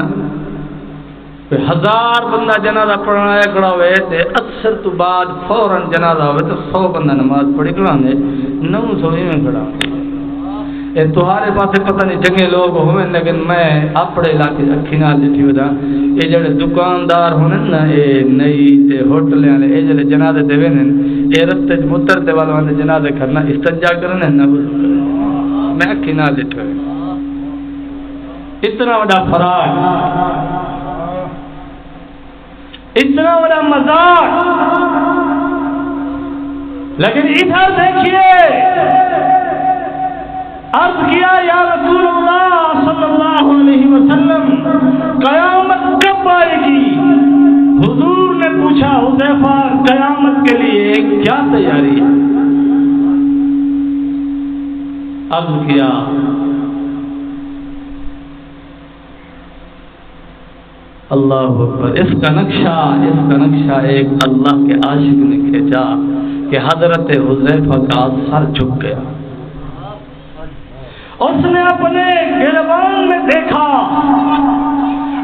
1000 بندہ جنازہ پڑھنا ہے کھڑا ہوئے تے اثر تو بعد فوراً جنازہ ہوئے تو 100 بندہ نماز پڑھی کھڑا دے 900 میں کھڑا اے تہارے پاسے پتہ نہیں چنگے لوگ ہوئے لیکن میں اپنے علاقے اکھی نال ڈٹھی ودا اے جڑے دکاندار ہونے نا اے نئی تے ہوٹل والے اے جڑے جنازے دے وین اے رستے وچ مترتے والے جنازے کرنا استنجا کرنے نا میں اکھی نال ڈٹھا اتنا بڑا فراق اتنا بڑا مذاق لیکن ادھر دیکھیے عرض کیا یا رسول اللہ صلی اللہ علیہ وسلم قیامت کب آئے گی حضور نے پوچھا حذیفہ قیامت کے لیے کیا تیاری ہے عرض کیا اللہ اکبر اس کا نقشہ ایک اللہ کے عاشق نے کھینچا کہ حضرت حذیفہ کا سر جھک گیا اس نے اپنے گریبان میں دیکھا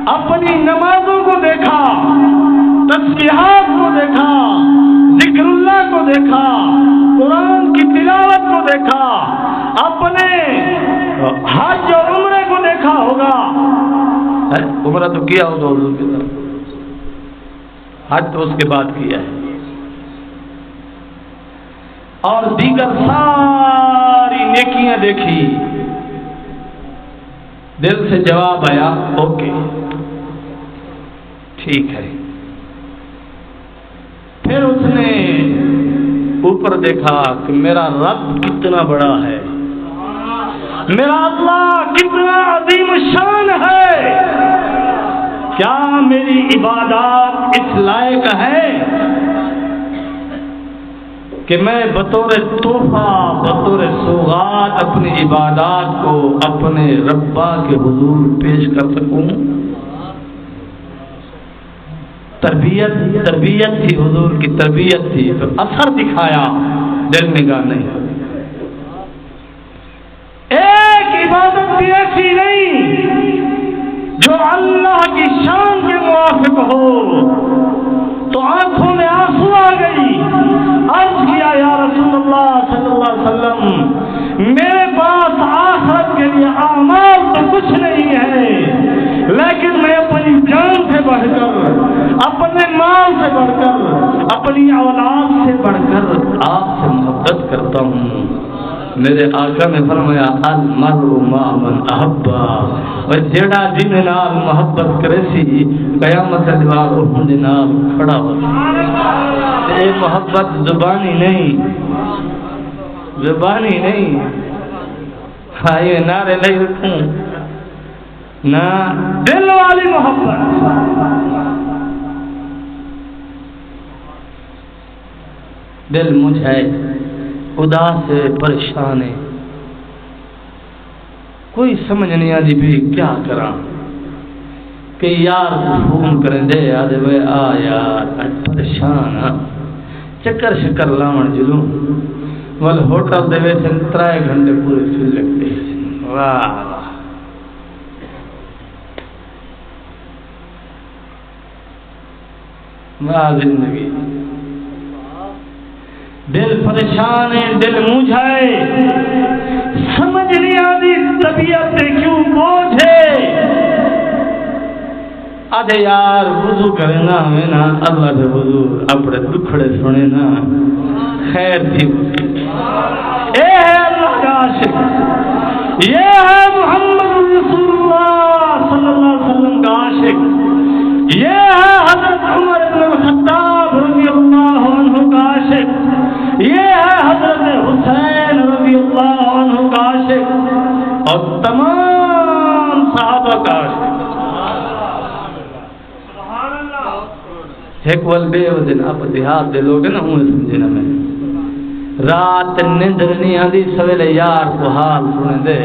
اپنی نمازوں کو دیکھا تسبیحات کو دیکھا ذکر اللہ کو دیکھا قرآن کی تلاوت کو دیکھا اپنے حج اور عمرے کو دیکھا ہوگا عمرہ تو کیا ہوگا حضور کے ساتھ حج تو اس کے بعد کیا ہے اور دیگر ساری نیکیاں دیکھی دل سے جواب آیا اوکے ٹھیک ہے پھر اس نے اوپر دیکھا کہ میرا رب کتنا بڑا ہے میرا اللہ کتنا عظیم شان ہے کیا میری عبادات اس لائق ہے کہ میں بطور تحفہ بطور سوغات اپنی عبادات کو اپنے ربا کے حضور پیش کر سکوں تربیت تھی حضور کی تربیت تھی تو اثر دکھایا دل نگاہ نہیں ایک عبادت بھی ایسی نہیں جو اللہ کی شان کے موافق ہو تو آنکھوں میں آنسو آ گئی عرض کیا یا رسول اللہ صلی اللہ علیہ وسلم میرے پاس آخرت کے لیے اعمال تو کچھ نہیں ہے لیکن میں اپنی جان سے بڑھ کر اپنے مال سے بڑھ کر اپنی اولاد سے بڑھ کر آپ سے محبت کرتا ہوں میرے آقا نے فرمایا المرء مع من احبا اور جڑا جن نال محبت کرے سی قیامت دے بعد اون دے نال کھڑا ہو اے محبت زبانی نہیں زبانی نہیں آئیے نعرے نہیں رکھوں نہ دل والی محبت. دل مجھے اداس ہے پریشان ہے کوئی سمجھ نہیں آتی بھی کیا کراں کہ یار فون کریں دے آدھے بھائی آ یار اج پریشان ہاں چکر شکر لاؤن جلوں ول ہوٹل دے وچ 3 گھنٹے پورے پھر لگتے واہ واہ زندگی. دل پریشان ہے دل مجھے سمجھ نہیں آتی طبیعت کیوں بوجھ ہے. آدھے یار وضو کرے نا ہمیں نا اللہ سے وضو اپنے دکھڑے سنے نا خیر تھی. اے ہے اللہ کا عاشق یہ ہے محمد رسول اللہ صلی اللہ علیہ وسلم کا عاشق یہ ہے حضرت عمر بن الخطاب رضی اللہ عنہ کا عاشق یہ ہے حضرت حسین رضی اللہ عنہ کا عاشق اور تمام صحابہ کا عاشق. ایک ول بے ودن آپ دیہات دے لوگ نا ہوں سمجھے نا میں رات نیندر نہیں آدھی سویلے یار کو حال سنے دے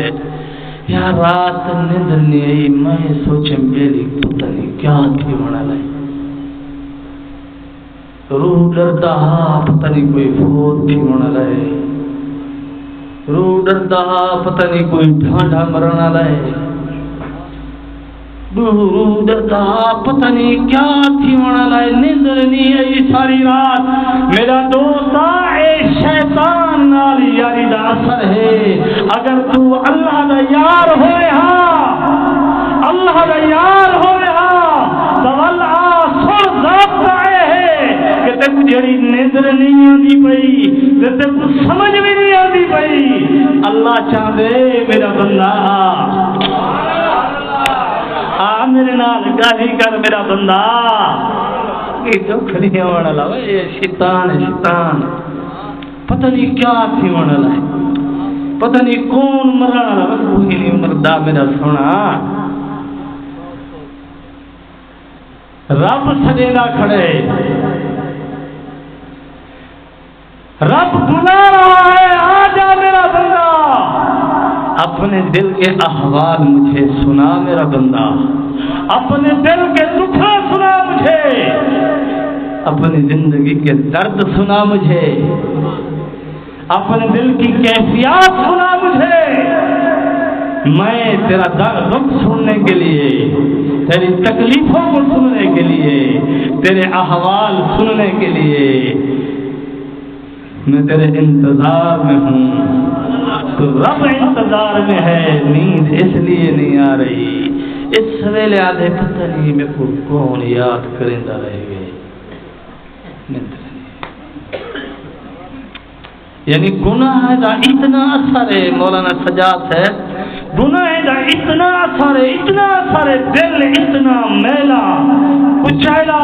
یار رات نیندر نہیں آئی میں سوچیں میری پتہ نہیں کیا تھی ہونا لائے روح ڈرتا پتہ نہیں کوئی فوت تھی ہونا لائے روح ڈرتا پتہ نہیں کوئی ڈھانڈا مرنا لائے روح ڈرتا پتہ نہیں کیا تھی ہونا لائے نیندر نہیں آئی ساری رات. میرا دوست اے شیطان نال یاری دا اثر ہے اگر تو اللہ دا یار ہوئے ہاں اللہ دا یار ہوئے ہاں تو اللہ سن ذات آئے ہے کہ تے کو جڑی نیندر نہیں آتی پئی تے کو سمجھ بھی نہیں آتی پئی اللہ چاہے میرا بندہ آ میرے نال گالی کر میرا بندہ. یہ دکھ نہیں ہونا لائے یہ شیطان ہے شیطان پتہ نہیں کیا تھی ہونا لائے پتہ نہیں کون مرنا لائے کوئی نہیں مردہ میرا سونا. رب سجیدہ کھڑے رب بلا رہا ہے آ جا میرا بندہ اپنے دل کے احوال مجھے سنا میرا بندہ اپنے دل کے دکھ سنا مجھے اپنی زندگی کے درد سنا مجھے اپنے دل کی کیفیات سنا مجھے. میں تیرا دکھ سننے کے لیے تیری تکلیفوں کو سننے کے لیے تیرے احوال سننے کے لیے میں تیرے انتظار میں ہوں. تو رب انتظار میں ہے نیند اس لیے نہیں آ رہی اس سویلے آدھے پتہ نہیں میں کو کون یاد کرندہ رہ گئے. یعنی گناہ دا اتنا اثر ہے مولانا سجاد ہے گناہ دا اتنا اثر ہے دل اتنا میلا کچیلا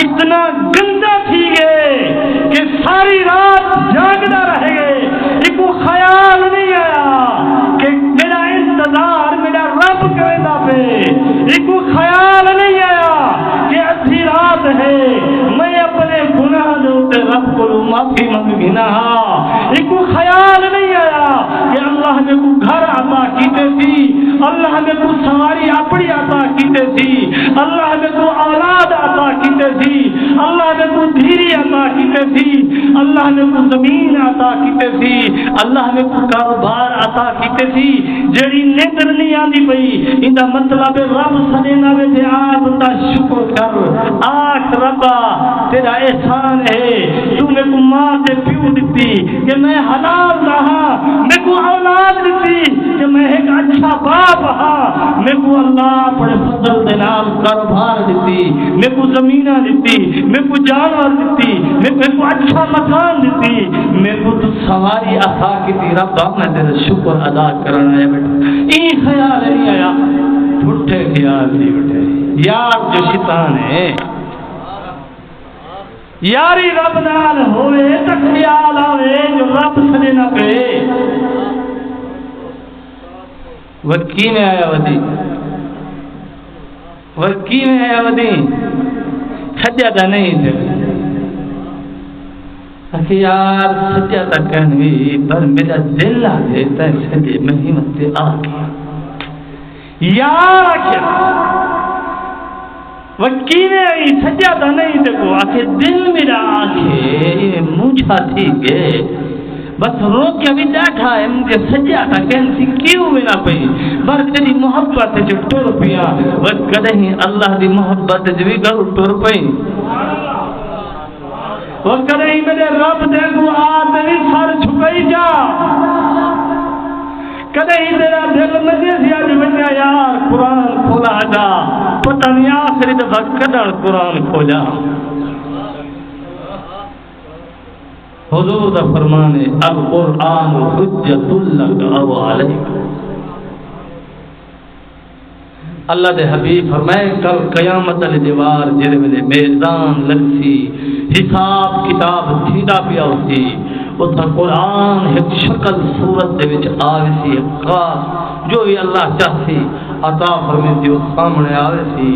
اتنا گندا تھی گئے کہ ساری رات جاگنا رہ گئے. ایک خیال نہیں آیا کہ میرا انتظار میرا رب کرنا پہ ایک خیال نہیں آیا کہ ادھی رات ہے میں اپنے گناہ دے رب کو معافی منگ گنا. ایک خیال نہیں آیا کہ اللہ نے کو گھر عطا کیتے تھی اللہ نے کو سواری اپنی عطا کیتے تھی اللہ نے کو اولاد عطا کیتے تھی اللہ نے کو دھیری عطا کیتے تھی اللہ نے کو زمین عطا کیتے تھی اللہ نے کو کاروبار عطا کیتے تھی جڑی نیندر نہیں آندی پئی ایندا مطلب رب سنے ناوے تے آ بندہ شکر کر آکھ ربا تیرا احسان ہے تو میں کو ماں تے پیو دتی کہ میں حلال رہا میں کو اولاد دیتی کہ میں ایک اچھا باپ ہاں میں کو اللہ اپنے فضل دے نال کاروبار دیتی میں کو زمینہ دیتی میں کو جانور دیتی میں کو اچھا مکان دیتی میں کو تو سواری عطا کیتی ربا میں تیرا شکر ادا کرنا ہے بیٹا. یہ خیال نہیں آیا پھٹے خیال نہیں اٹھے یار جو شیطان ہے یاری رب نال ہوئے تو خیال آوے جو رب سنے نہ پہ وکی میں آیا ودی وکی میں آیا ودی سجا دا نہیں تھے کہ یار سجا تا کہنوی پر میرا دل آ دیتا ہے سجے میں ہی متے آ گیا یار کیا وکینے آئی سجا تا نہیں تھے کو آکے دل میرا آکے مجھا تھی گئے بس روک کے بھی بیٹھا ہے مجھے سجا تا کہنسی کیوں بنا پئی بر تیری محبت جو ٹور پیا وہ کدہیں اللہ دی محبت جو بھی گھر ٹور پئی وہ کدہیں میرے رب دے کو آدمی سر چھپائی جا کدہیں تیرا دل مجھے سیا جو بنیا یار قرآن کھولا جا پتہ نہیں آخری دفعہ کدڑ قرآن کھولا حضور دا فرمانے القرآن حجت لک او علیک اللہ دے حبیب فرمائے کل قیامت علی دیوار جرے میں میزان لگسی حساب کتاب تھیدا پیا ہوتی اتھا قرآن ایک شکل صورت دے وچ آویسی خاص جو ہی اللہ چاہتی عطا فرمیتی اس سامنے آویسی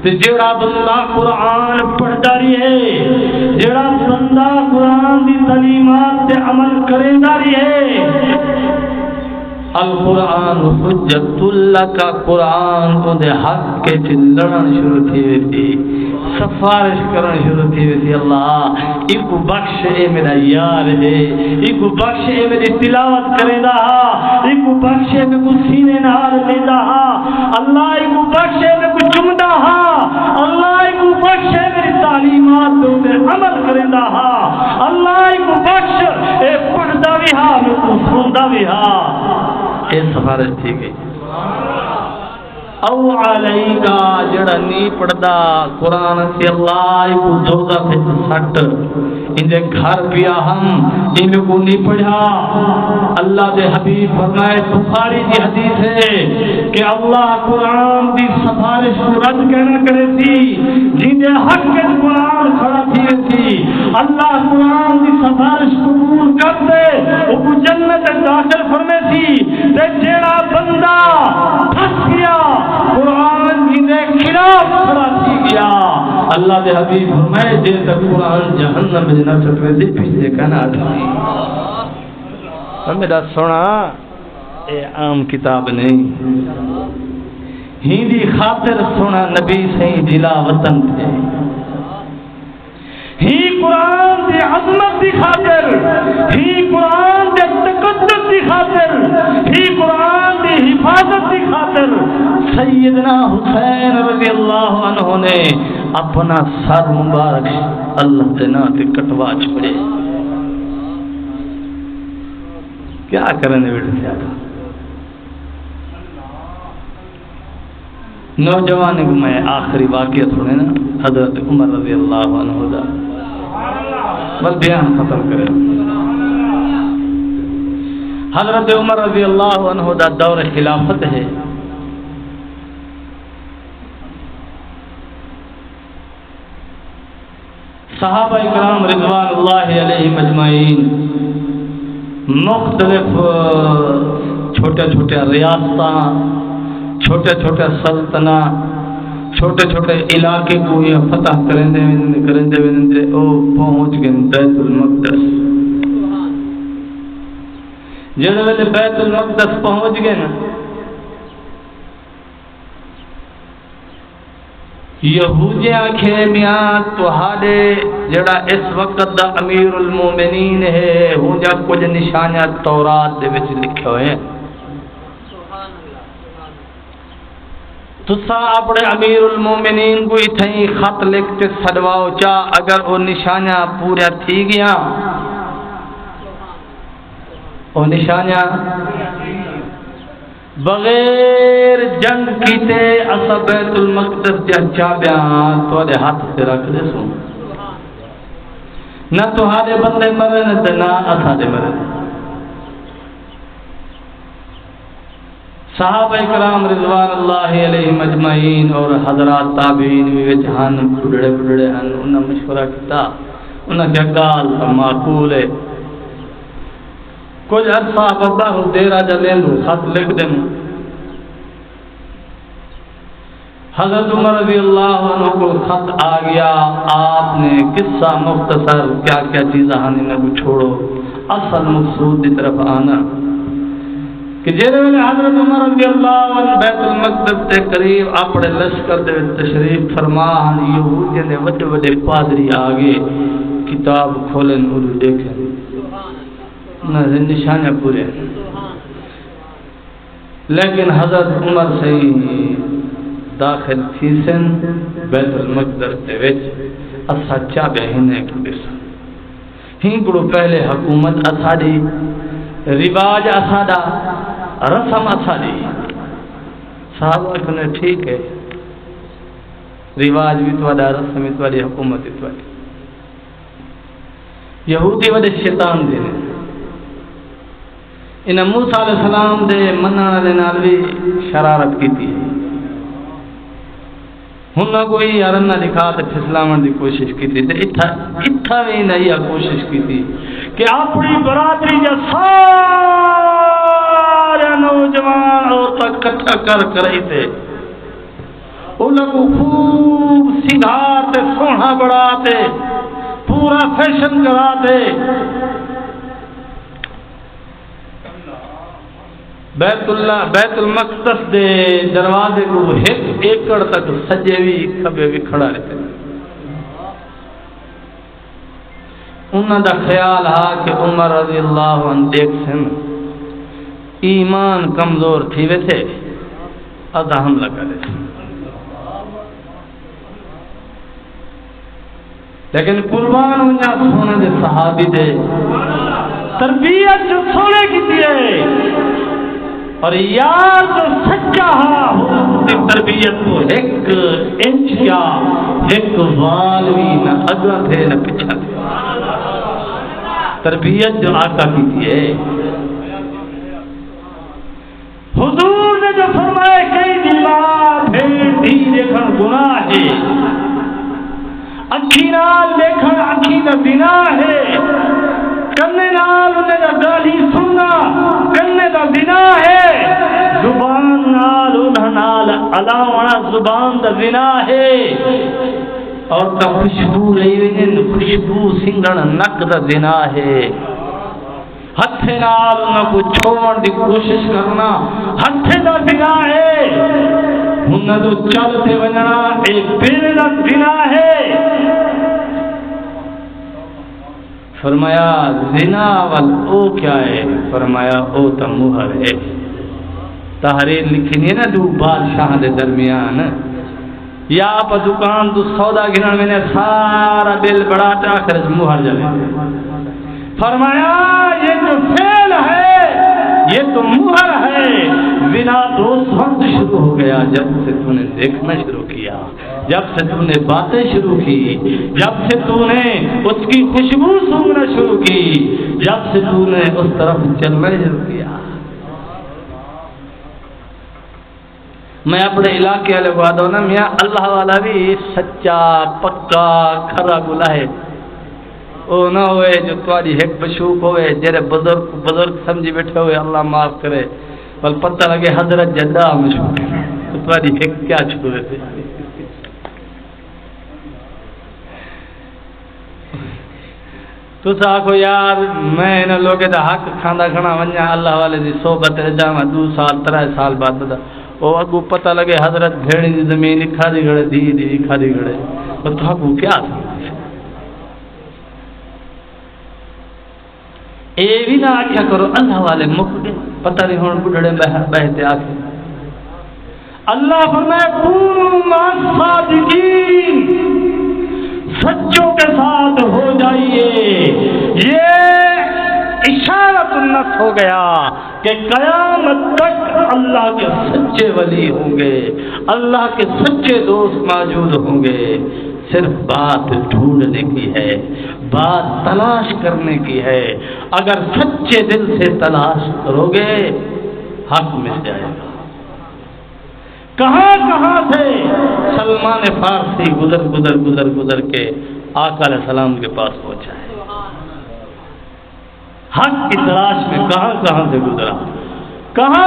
تے جیڑا بندہ قرآن پڑھ داری ہے جیڑا بندہ قرآن دی تعلیمات تے عمل کرے داری ہے القرآن حجت اللہ کا قرآن کو دے حق کے چلڑن شروع تھی ویسی سفارش کرن شروع تھی ویسی اللہ ایک بخش اے میرا یار ہے ایک بخش اے میری تلاوت کرے دا ایک بخش اے میں کو سینے نار لے دا اللہ ایک بخش اے میں کو جمدہ اللہ ایک بخش اے میری تعلیمات دے عمل کرے دا اللہ ایک بخش اے پڑھ دا بھی میں کو سن دا بھی اے سفارش تھی گئی او علیکا جڑا نی پڑھدا قرآن سے اللہ کو دوزہ سے سٹ اندے گھر پیا ہم ان کو نہیں پڑھا اللہ دے حبیب فرمائے بخاری دی حدیث ہے کہ اللہ قرآن دی سفارش کو رد کہنا کرے تھی جن دے حق کے قرآن کھڑا تھی تھی اللہ قرآن دی سفارش قبول کر دے وہ کو جنت داخل فرمے تھی تے جیڑا بندہ پھنس گیا قرآن کی دے خلاف کھڑا تھی گیا اللہ دے حبیب فرمائے جے تک قرآن جہنم میں نہ سکرے دے پیچھے کنا تھی میرا سونا اے عام کتاب نہیں ہندی خاطر سونا نبی صحیح دلا وطن تھے ہی قرآن دی عظمت دی خاطر ہی قرآن دے تقدس دی خاطر ہی قرآن دی حفاظت دی خاطر سیدنا حسین رضی اللہ عنہ نے اپنا سر مبارک اللہ کے نام پہ کٹوا چھوڑے کیا کرنے بیٹھے تھے نوجوان کو میں آخری واقعہ سنے نا حضرت عمر رضی اللہ عنہ دا بس بیان ختم کرے حضرت عمر رضی اللہ عنہ دا دور خلافت ہے صحابہ اکرام رضوان اللہ علیہ مجمعین مختلف چھوٹے چھوٹے ریاستاں چھوٹے چھوٹے سلطنہ چھوٹے چھوٹے علاقے کو یہ فتح کرندے او پہنچ گئے بیت المقدس جڑے ویلے بیت المقدس پہنچ گئے نا یہودیاں کھے میاں تہاڈے جڑا اس وقت دا امیر المومنین ہے ہوں جا کچھ نشانیاں تورات دے وچ لکھے ہوئے ہیں تسا اپنے امیر المومنین کو اتھیں خط لکھتے سڑواؤ چا اگر وہ نشانیاں پورا تھی گیا وہ نشانیاں بغیر جنگ کیتے اسا بیت المقدس دیا چابیاں توڑے ہاتھ سے رکھ دے سو نہ تہاڈے بندے مرن نہ اسا دے مرن صحابہ اکرام رضوان اللہ علیہ مجمعین اور حضرات تابعین بھی جہان بڑھڑے بڑھڑے ہیں انہوں نے مشورہ کیتا انہوں نے گال معقول ہے کچھ عرصہ بابا دیرہ جلیں دو خط لکھ دیں حضرت عمر رضی اللہ عنہ کو خط آ گیا، آپ نے قصہ مختصر کیا کیا چیزیں ہاں کو چھوڑو، اصل مقصود کی طرف آنا کہ جیرے ویلے حضرت عمر رضی اللہ عنہ بیت المقدس کے قریب اپنے لشکر دے تشریف فرما، یہودی نے وڈے وڈے پادری آگے کتاب کھولیں اردو دیکھیں نہ نشانیاں پورے، لیکن حضرت عمر سے داخل تھیسن بیت المقدس دے وچ اسا چا بہنے کو دسا ہنگڑو پہلے حکومت اساڑی، رواج اساڑا، رسم اساڑی، صحابہ کنے ٹھیک ہے، رواج بھی تواڈا، رسم بھی تواڈی، حکومت بھی تواڈی۔ یہودی وڈے شیطان دے نے انہاں موسیٰ علیہ السلام دے منن دے نال بھی شرارت کیتی ہے، ہن کوئی یارن نہ دکھا تے پھسلاون دی کوشش کیتی تے اتھا بھی نہیں کوشش کیتی کہ اپنی برادری دے سارے نوجوان عورتاں اکٹھا کر تے انہاں کو خوب سنگھار تے سوہنا بڑھا تے پورا فیشن کرا تے بیت المقدس دے دروازے کو 1 ایکڑ تک سجے بھی کھبے بھی کھڑا رہتے، انہاں دا خیال ہا کہ عمر رضی اللہ عنہ دیکھ سن ایمان کمزور تھی وے تھے ادا حملہ کرے، لیکن قربان ہونا سونے دے صحابی دے تربیت جو سونے کی دیئے اور یار جو سچا حضور دی تربیت کو 1 انچ یا 1 وال بھی نہ اگا تھے نہ پچھا تھے، تربیت جو آقا کی تھی حضور نے جو فرمایا کئی دماغ بھیڑ دی دیکھن گناہ ہے، اکھی نال دیکھن اکھی دا زنا ہے، کنے نال انہیں دا گالی سننا کنے دا زنا ہے، زبان نال انہاں نال علاوہ زبان دا زنا ہے، اور تا خوشبو لیوین خوشبو سنگڑ نک دا زنا ہے، ہتھ نال انہاں کو چھوڑ دی کوشش کرنا ہتھ دا زنا ہے، انہاں تو چلتے ونجنا ایک پیر دا زنا ہے۔ فرمایا زنا وال او کیا ہے؟ فرمایا او تا مہر ہے، تحریر لکھی نہیں نا دو بادشاہ دے درمیان، یا پا دکان تو سودا گرن میں نے سارا بل بڑا ٹاکر مہر جلے، فرمایا یہ جو فعل ہے یہ تو مہر ہے، زنا تو اس وقت شروع ہو گیا جب سے تو نے دیکھنا شروع کیا، جب سے تو نے باتیں شروع کی، جب سے تو نے اس کی خوشبو سونگنا شروع کی، جب سے تو نے اس طرف چلنا شروع کیا۔ میں اپنے علاقے والے کو آتا ہوں نا، میاں اللہ والا بھی سچا پکا کھرا گلا ہے، او نہ ہوئے جو تاری ایک بشوک ہوئے جیرے بزرگ سمجھی بیٹھے ہوئے اللہ معاف کرے، بل پتہ لگے حضرت جدہ مشوک ہے تو تاری ایک کیا چھوڑے تھے۔ تو ساکھو یار میں انہوں لوگے دا حق کھاندہ کھانا ونجا اللہ والے دی صحبت رجامہ 2 سال 3 سال بعد دا او اگو پتہ لگے حضرت بھیڑی دی زمین کھادی گھڑے دی کھادی گھڑے، اور تو حقو کیا تھا؟ اے بھی نہ آکھیا کرو اللہ والے مکھ پتہ نہیں ہون بڑھڑے بہتے آکھے، اللہ فرمائے کونوا مع الصادقین، سچوں کے ساتھ ہو جائیے۔ یہ اشارت النص ہو گیا کہ قیامت تک اللہ کے سچے ولی ہوں گے، اللہ کے سچے دوست موجود ہوں گے، صرف بات ڈھونڈنے کی ہے، بات تلاش کرنے کی ہے، اگر سچے دل سے تلاش کرو گے حق مل جائے گا۔ کہاں سے سلمان فارسی گزر کے آقا علیہ السلام کے پاس پہنچا ہے، حق کی تلاش میں کہاں سے گزرا، کہاں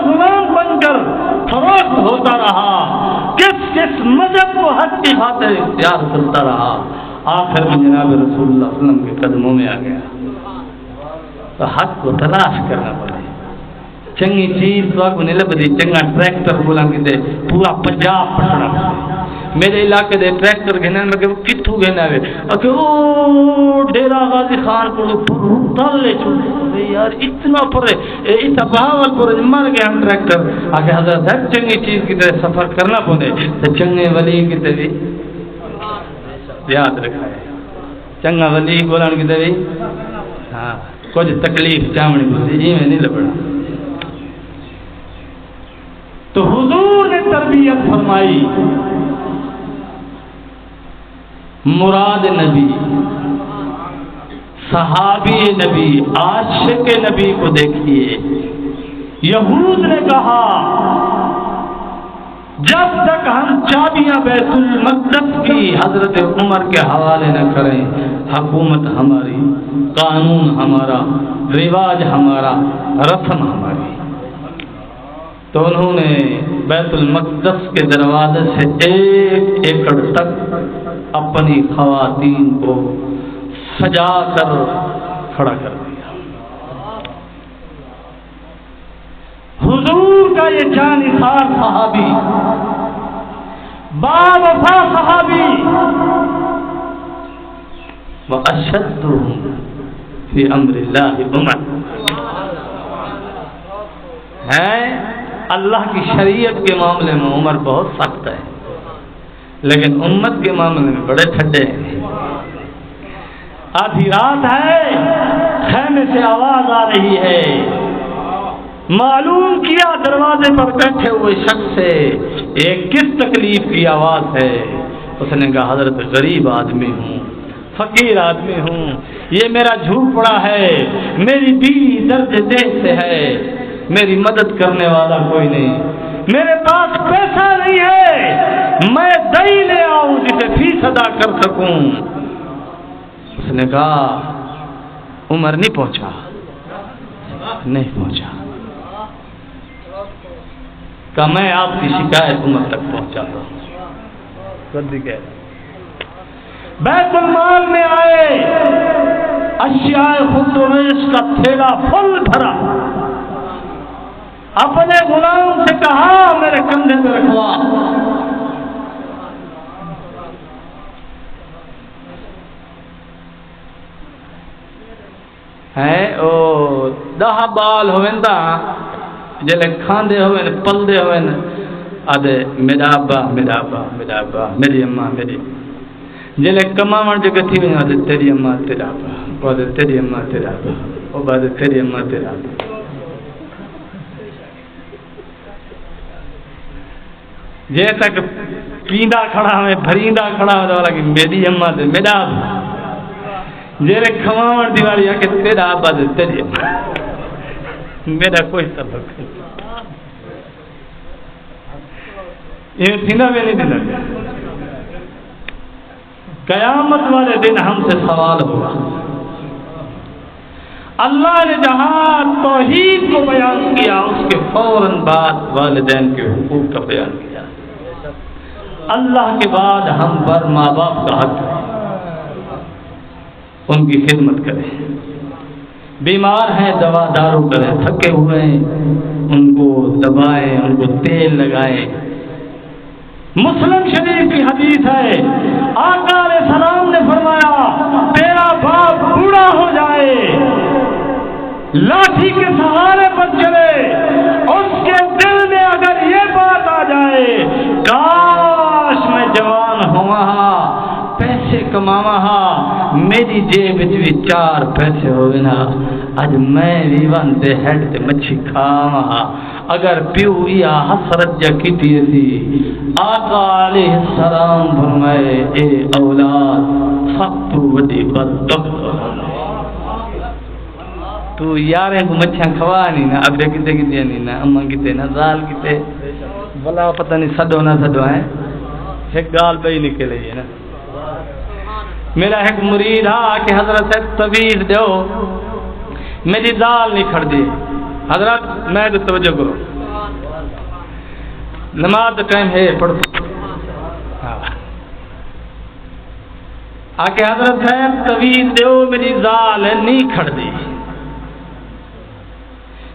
غلام بن کر فروخت ہوتا رہا، کس کس مذہب کو حق کی خاطر اختیار کرتا رہا، آخر میں جناب رسول اللہ صلی اللہ علیہ وسلم کے قدموں میں آ گیا۔ تو حق کو تلاش کرنا پڑے، چنگی چیز تو آپ کو نہیں لبدی، چنگا ٹریکٹر بولا کہ دے پورا پنجاب پٹنا پڑے۔ میرے علاقے دے ٹریکٹر گھنے میں کہ وہ کتھو گھنے ہوئے کہ او ڈیرا غازی خان کو تلے چھوڑے یار اتنا پرے اتنا بہاول پرے مر گئے ہم ٹریکٹر آگے حضرت ہے چنگی چیز کی طرح سفر کرنا پڑے تو چنگے ولی کی طرح یاد رکھا ہے، چنگا ولی بولان کی طرح ہاں کچھ تکلیف چاوڑی گزی جی میں نہیں لبڑا۔ تو حضور نے تربیت فرمائی، مراد نبی، صحابی نبی، عاشق نبی کو دیکھیے۔ یہود نے کہا جب تک ہم چابیاں بیت المقدس کی حضرت عمر کے حوالے نہ کریں، حکومت ہماری، قانون ہمارا، رواج ہمارا، رسم ہماری۔ تو انہوں نے بیت المقدس کے دروازے سے 1 ایکڑ تک اپنی خواتین کو سجا کر کھڑا کر دیا۔ حضور کا یہ جانثار صحابی، باوفا صحابی، وَأَشَدُّهُمْ فِي أَمْرِ اللَّهِ عُمَرَ ہے۔ اللہ کی شریعت کے معاملے میں عمر بہت سخت ہے، لیکن امت کے معاملے میں بڑے ٹھنڈے ہیں۔ آدھی رات ہے، خیمے سے آواز آ رہی ہے، معلوم کیا دروازے پر بیٹھے ہوئے شخص سے یہ کس تکلیف کی آواز ہے؟ اس نے کہا حضرت غریب آدمی ہوں، فقیر آدمی ہوں، یہ میرا جھوپڑا ہے، میری بیوی درد دل سے ہے، میری مدد کرنے والا کوئی نہیں، میرے پاس پیسہ نہیں ہے، میں دہی لے آؤں جسے فیس ادا کر سکوں۔ اس نے کہا عمر نہیں پہنچا، نہیں پہنچا، کہ میں آپ کی شکایت عمر تک پہنچاتا ہوں۔ بیت المال میں آئے، اشیاء خودرویش کا تھیلا فل بھرا، اپنے غلام سے کہا میرے کندھے پہ رکھوا۔ ہے او 10 بال ہوئن دا جلے کھاندے ہوئن پلدے ہوئن آدھے میرا ابا میرا ابا میرا ابا میری اماں میری، جلے کماون جو گتھی ہوئن آدھے تیری اماں تیرا ابا، وہ آدھے تیری اماں تیرا ابا، وہ آدھے تیری اماں تیرا ابا۔ جے تک پیندا کھڑا ہوئے بھریندا کھڑا ہوئے والا کہ میری اماں تے میرا ابا، جیرے کھماون دیوالی آ کے تیرا ابا تے تیری اماں، میرا کوئی سبق نہیں۔ یہ تھینا میں نہیں دینا، قیامت والے دن ہم سے سوال ہوگا۔ اللہ نے جہاں توحید کو بیان کیا اس کے فوراً بعد والدین کے حقوق کا بیان کیا۔ اللہ کے بعد ہم پر ماں باپ کا حق ہے، ان کی خدمت کریں، بیمار ہیں دوا دارو کریں، تھکے ہوئے ہیں ان کو دبائیں، ان کو تیل لگائیں۔ مسلم شریف کی حدیث ہے، آقا علیہ السلام نے فرمایا تیرا باپ بوڑھا ہو جائے، لاٹھی کے سہارے پر چلے، اس کے دل میں اگر یہ بات آ جائے کاش میں جوان ہوا، پیسے کماوا، میری جیب بھی 4 پیسے ہوئے نا، اج میں بھی وانتے ہیڈ تے مچھی کھاوا، اگر پیو یا حسرت جا کیتی تھی۔ آقا علیہ السلام فرمائے اے اولاد سب تو وڈی بدبخت تو یاریں کو مچھیاں کھوا نہیں نا، ابے کتے کتے نہیں نا، اماں کتے نا، زال کتے، بلا پتہ نہیں سڈو نہ سڈو ہے، ایک گال پہ ہی نکلے ہے نا۔ میرا ایک مرید آ کہ حضرت صاحب طویل دو، میری زال نہیں کھڑ دی، حضرت میں تو توجہ کرو، نماز ٹائم ہے پڑھ آ کے حضرت صاحب طویل دیو میری زال نہیں کھڑ دی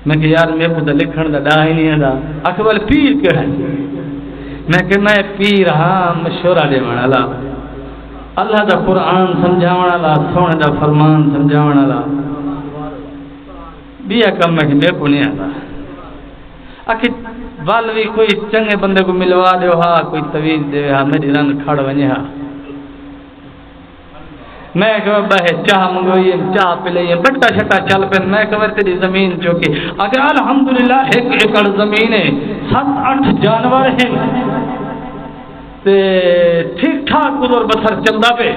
میں کہ یار میرے کو تو لکھن دا ڈا ہی نہیں ہے دا اکبر پیر کہڑا میں کہ میں پیر ہاں مشورہ دے والا اللہ دا قرآن سمجھاون والا سونے دا فرمان سمجھاون والا بیا کم میں کہ میرے کو نہیں آتا آخر وال بھی کوئی چنگے بندے کو ملوا دیو ہاں کوئی طویل دے ہاں میری رن کھڑ ونجے ہاں میں کہ بہ چاہ منگوئی چاہ پلئی بٹا شٹا چل پن میں کہ تیری زمین چوکی اگر الحمدللہ 1 ایکڑ زمین ہے 7-8 جانور ہیں تے ٹھیک ٹھاک گزر بسر چلدا پہ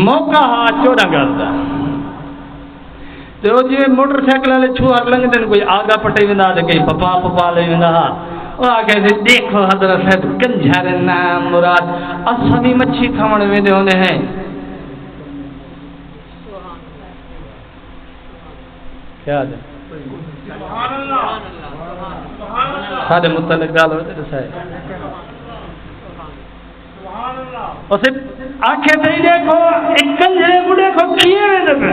موقع ہا چوڑا گردا تو جی موٹر سائیکل والے چھوار لنگ دن کوئی آگا پٹے وندا تے کئی پپا لے وندا وہ آگے سے دیکھو حضرت صاحب کنجھر نام مراد اسا بھی مچھی کھاون ویندے ہوندے ہیں کیا ہے سبحان اللہ سارے متعلق گال ہوتے صاحب سبحان اللہ اور صرف آنکھیں تے دیکھو ایک کنجھے بڑے کو کیے ویندے پے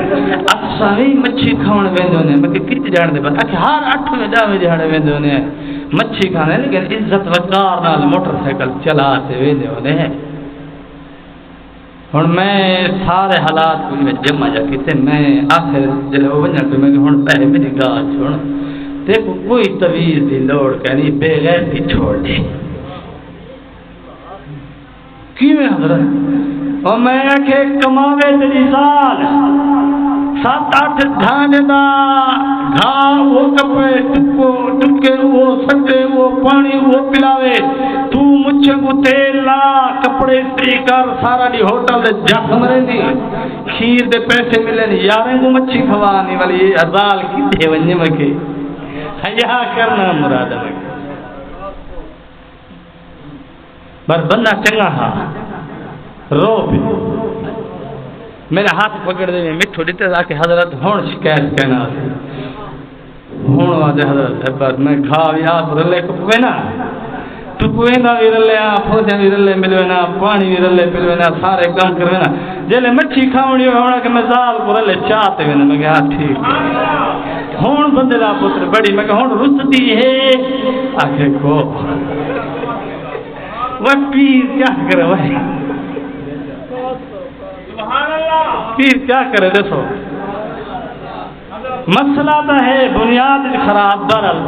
اسا بھی مچھی کھاون ویندے ہوندے میں کہ کت جان دے بس ہر 8 وجہ جاڑے ویندے ہوندے ہیں مچھی کھانے لیکن عزت وقار نال موٹر سائیکل چلا تے ویندے ہوندے ہیں ہن میں سارے حالات کو جمع جا کیتے میں آخر جلے ونجا تے میں ہن پہلے میری گال سن دیکھو کوئی طویل دی لوڑ کہنی بے غیرتی چھوڑ دے کیویں حضرت او میں کہ کماوے تیری سال 7-8 دھان دا گھا وہ کپے ٹکے وہ سٹے وہ پانی وہ پلاوے تو مجھے کو تیل لا کپڑے استری کر سارا دی ہوٹل دے جگ مرے دی کھیر دے پیسے ملے یاریں کو مچھی کھوانی والی ازال کی دے ونجے مکے حیا کرنا مراد ہے پر بندہ چنگا ہا رو پہ میرے ہاتھ پکڑ دے میں مٹھو دیتے تھا کہ حضرت ہون شکایت کہنا ہون واجہ حضرت صاحب میں کھا یا رلے کو پوے نا تو پوے نا بھی رلے پھوجا بھی رلے ملوے نا پانی بھی رلے پلوے نا سارے کام کروے نا جیلے مچھی کھاونی ہونا کہ میں زال کو رلے چاہتے ہوئے نا میں کہا ٹھیک ہون بندے لا پتر بڑی میں کہا ہون رسدی ہے آخر کو وہ پیر کیا کرے وہ پیر کیا کرے دیکھو مسئلہ تو ہے بنیاد خراب برل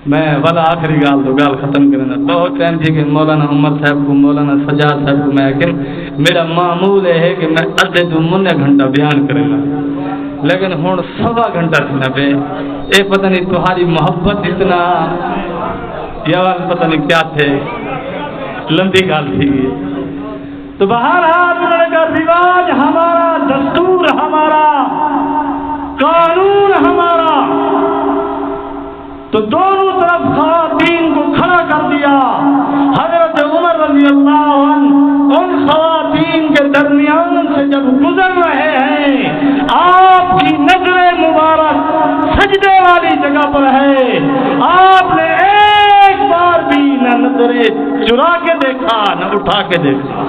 میں والا آخری گال دو گال ختم کرنا بہت ٹائم تھی کہ مولانا عمر صاحب کو مولانا سجاد صاحب کو میں کہ میرا معمول ہے کہ میں ادھے دو منہ گھنٹہ بیان کرے گا لیکن ہون 1.25 گھنٹہ تھی نہ پہ اے پتہ نہیں تمہاری محبت اتنا یا پتہ نہیں کیا تھے لمبی گال تھی تو بہرحال کا رواج ہمارا دستور ہمارا قانون ہمارا تو دونوں طرف خواتین کو کھڑا کر دیا حضرت عمر رضی اللہ عنہ ان خواتین کے درمیان سے جب گزر رہے ہیں آپ کی نظر مبارک سجدے والی جگہ پر ہے آپ نے ایک بار بھی نہ نظریں چرا کے دیکھا نہ اٹھا کے دیکھا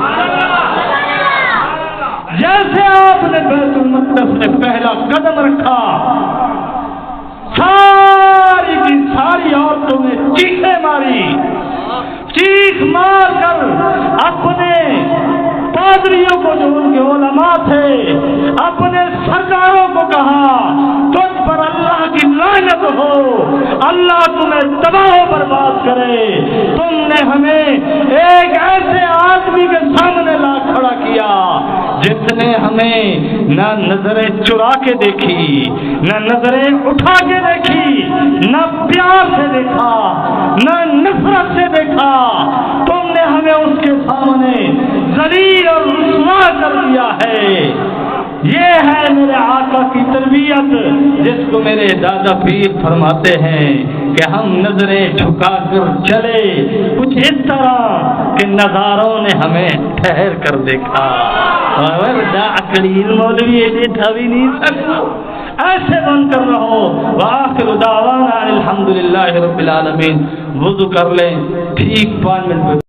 جیسے آپ نے بیت المقدس میں پہلا قدم رکھا ساری کی ساری عورتوں نے چیخیں ماری چیخ مار کر اپنے پادریوں کو جو ان کے علماء تھے اپنے سرداروں کو کہا تجھ پر اللہ کی لعنت ہو اللہ تمہیں تباہ و برباد کرے تم نے ہمیں ایک ایسے آدمی کے سامنے لا کھڑا کیا جس نے ہمیں نہ نظریں چرا کے دیکھی نہ نظریں اٹھا کے دیکھی نہ پیار سے دیکھا نہ نفرت سے دیکھا تم نے ہمیں اس کے سامنے ذلیل اور رسوا کر دیا ہے یہ ہے میرے آقا کی تربیت جس کو میرے دادا پیر فرماتے ہیں کہ ہم نظریں جھکا کر چلے کچھ اس طرح کہ نظاروں نے ہمیں ٹھہر کر دیکھا اور دا عقلیل مولوی دیکھا بھی نہیں سکتا ایسے بن کر رہو. وآخر دعوانا الحمدللہ رب العالمین. وضو کر لیں ٹھیک 5 منٹ